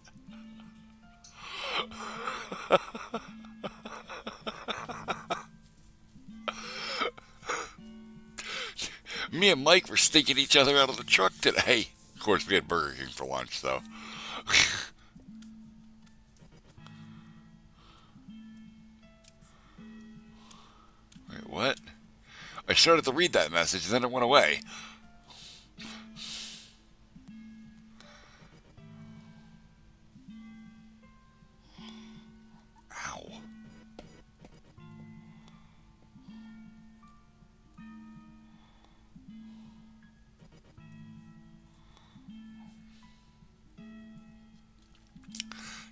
Me and Mike were stinking each other out of the truck today. Of course, we had Burger King for lunch, though. Wait, what? I started to read that message and then it went away. Ow.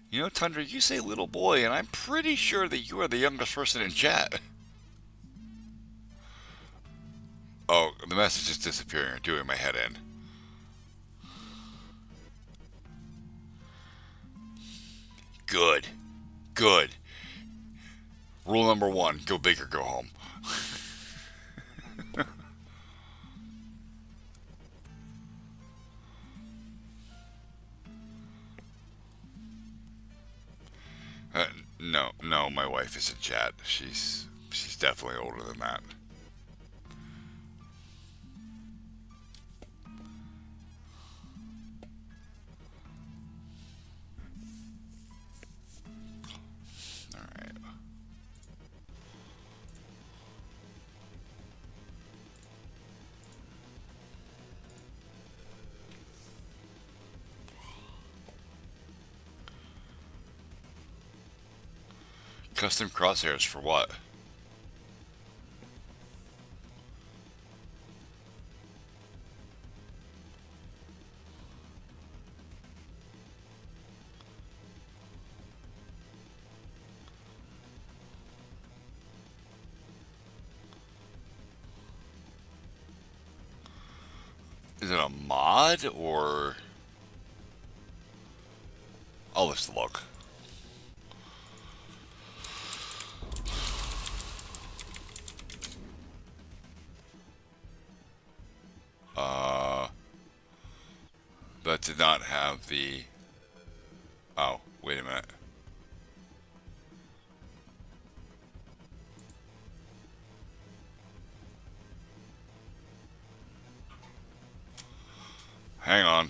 You know, Tundra, you say little boy, and I'm pretty sure that you are the youngest person in chat. Oh, the message is disappearing or doing my head in. Good. Good. Rule number one, go big or go home. uh, no, my wife is in chat. She's definitely older than that. Alright. Custom crosshairs for what? Is it a mod or... I'll just look. That did not have the... Oh, Wait a minute. Hang on.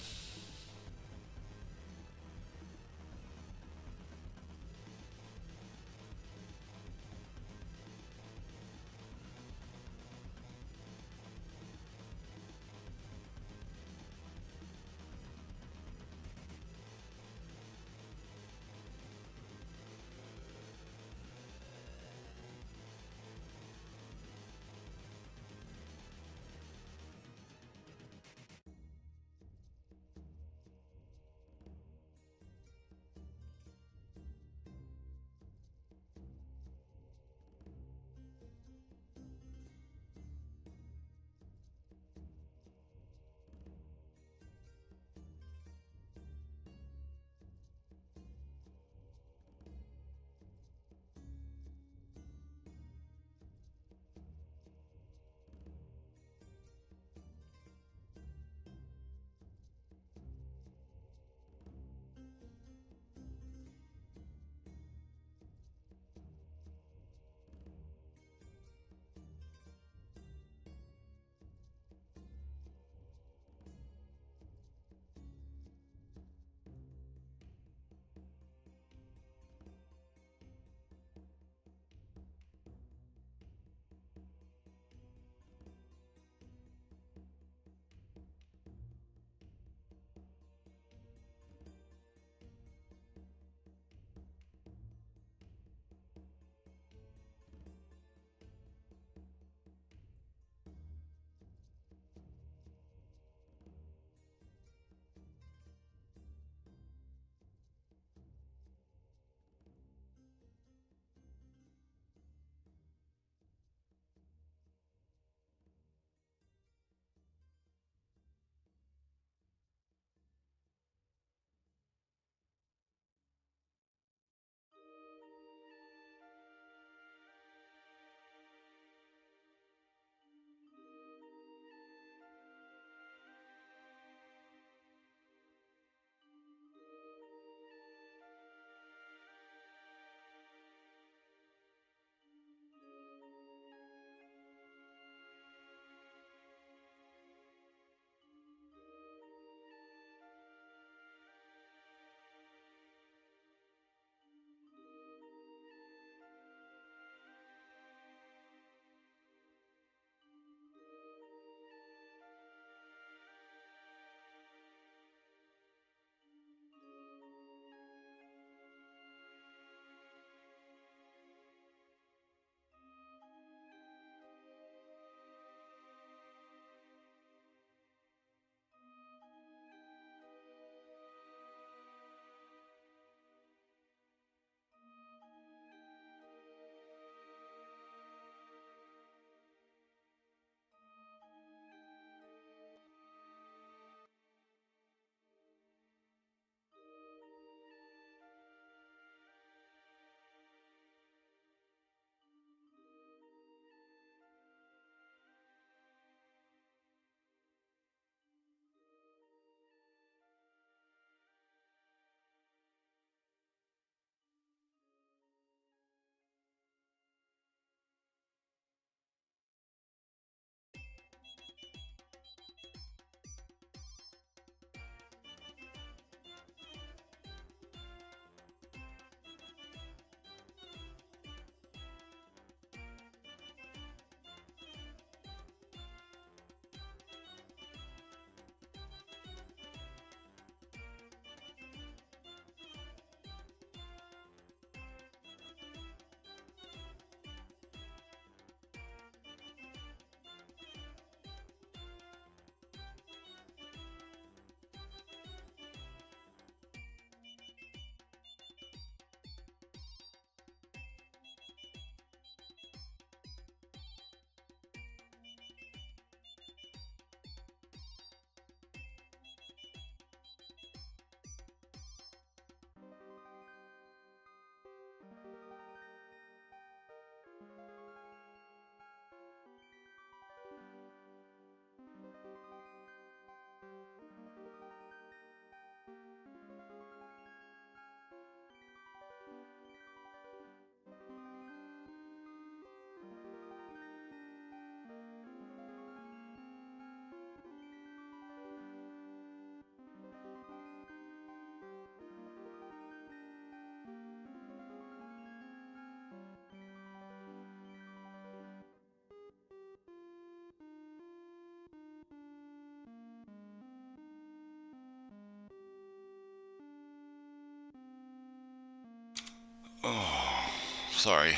sorry.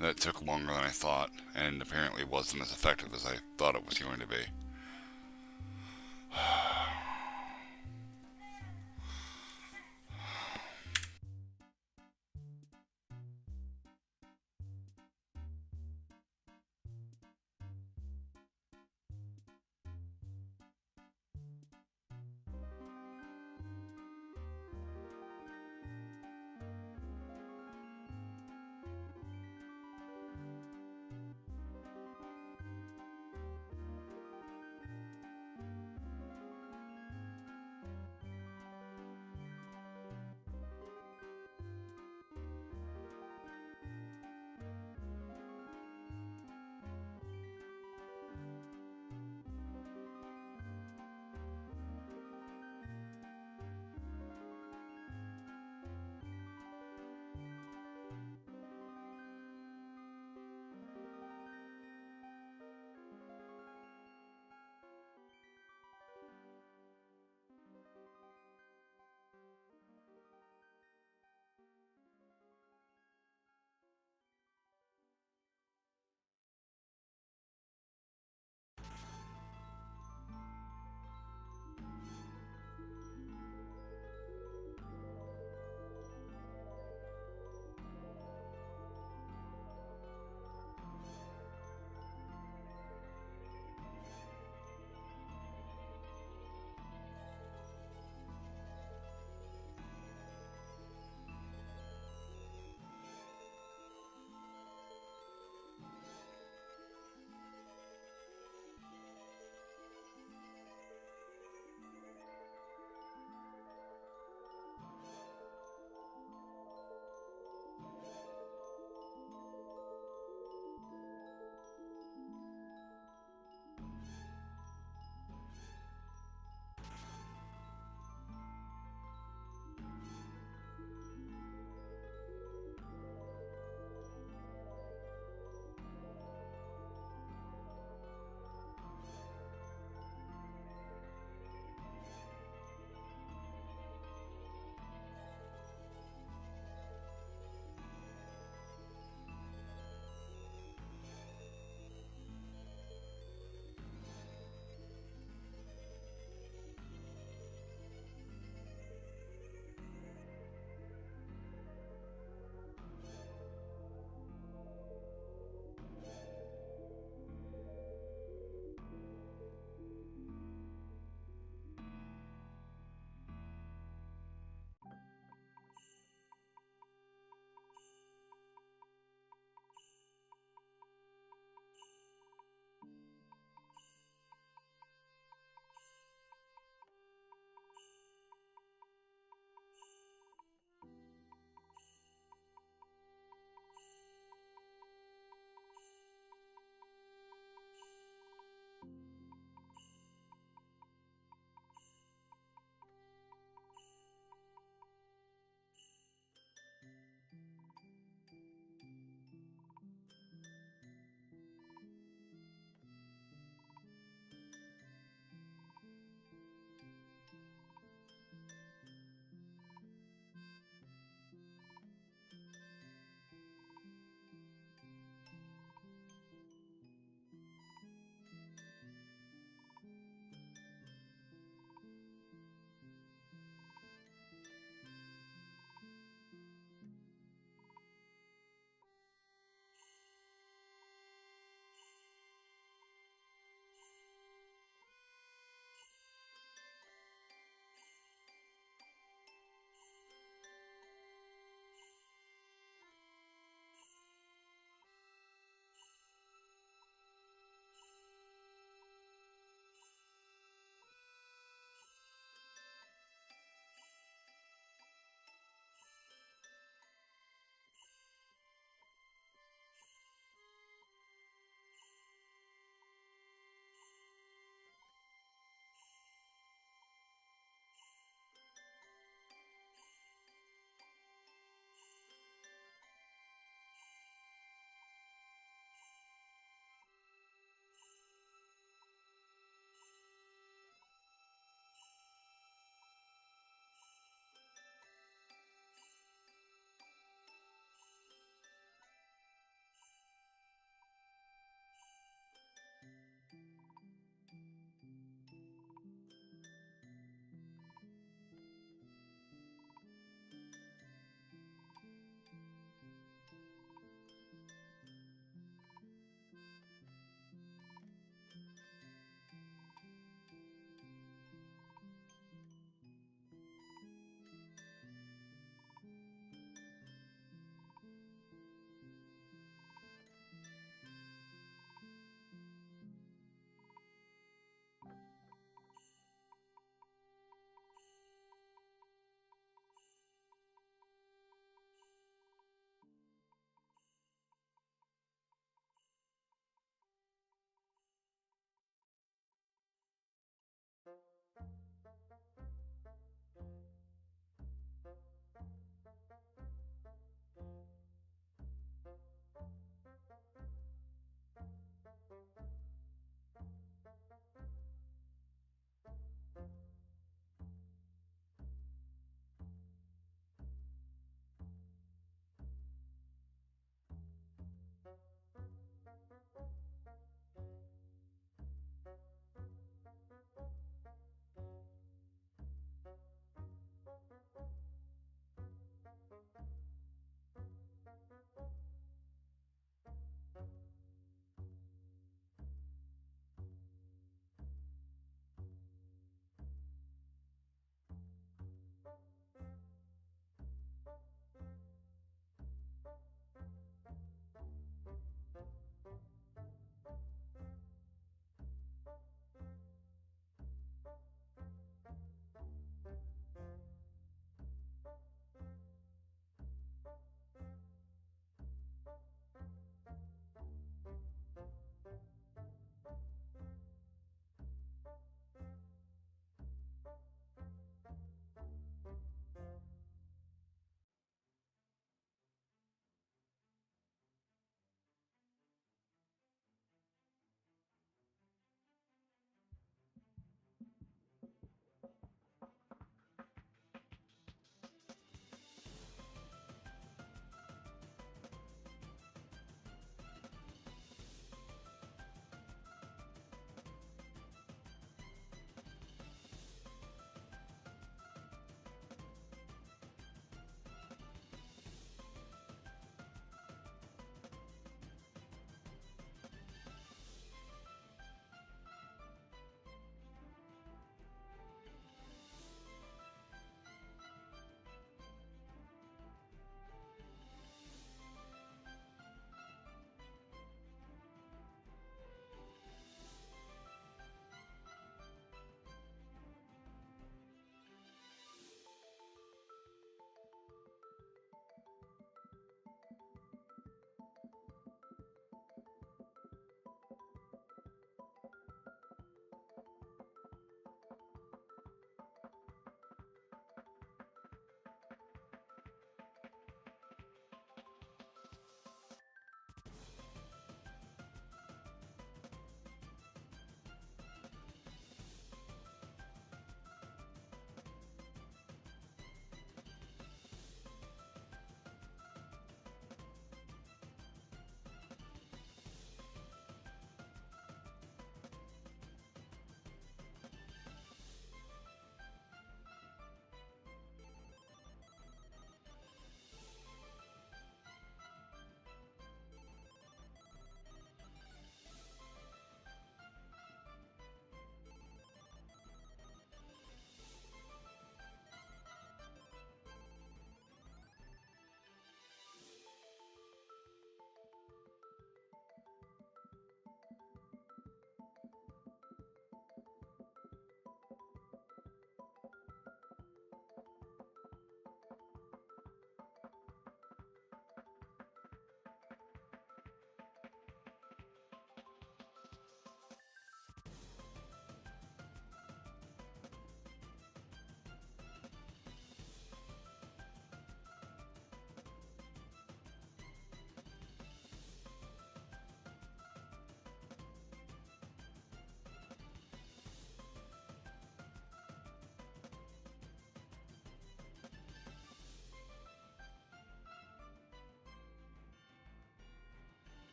That took longer than I thought, and apparently wasn't as effective as I thought it was going to be.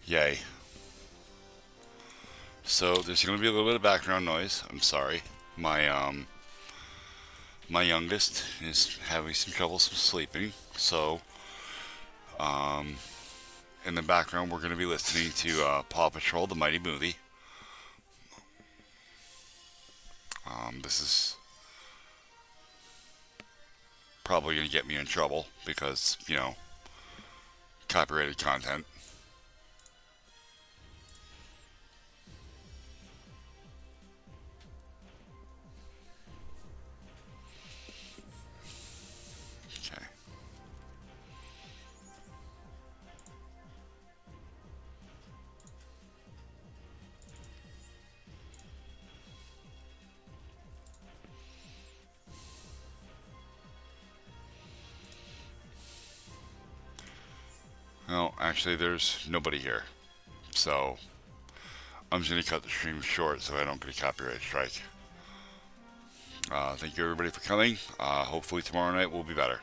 Yay. So there's going to be a little bit of background noise. I'm sorry. My youngest is having some trouble sleeping, so in the background we're going to be listening to Paw Patrol: The Mighty Movie. This is probably going to get me in trouble because, copyrighted content. Okay. Well, actually, there's nobody here. So, I'm just going to cut the stream short so I don't get a copyright strike. Thank you, everybody, for coming. Hopefully, tomorrow night will be better.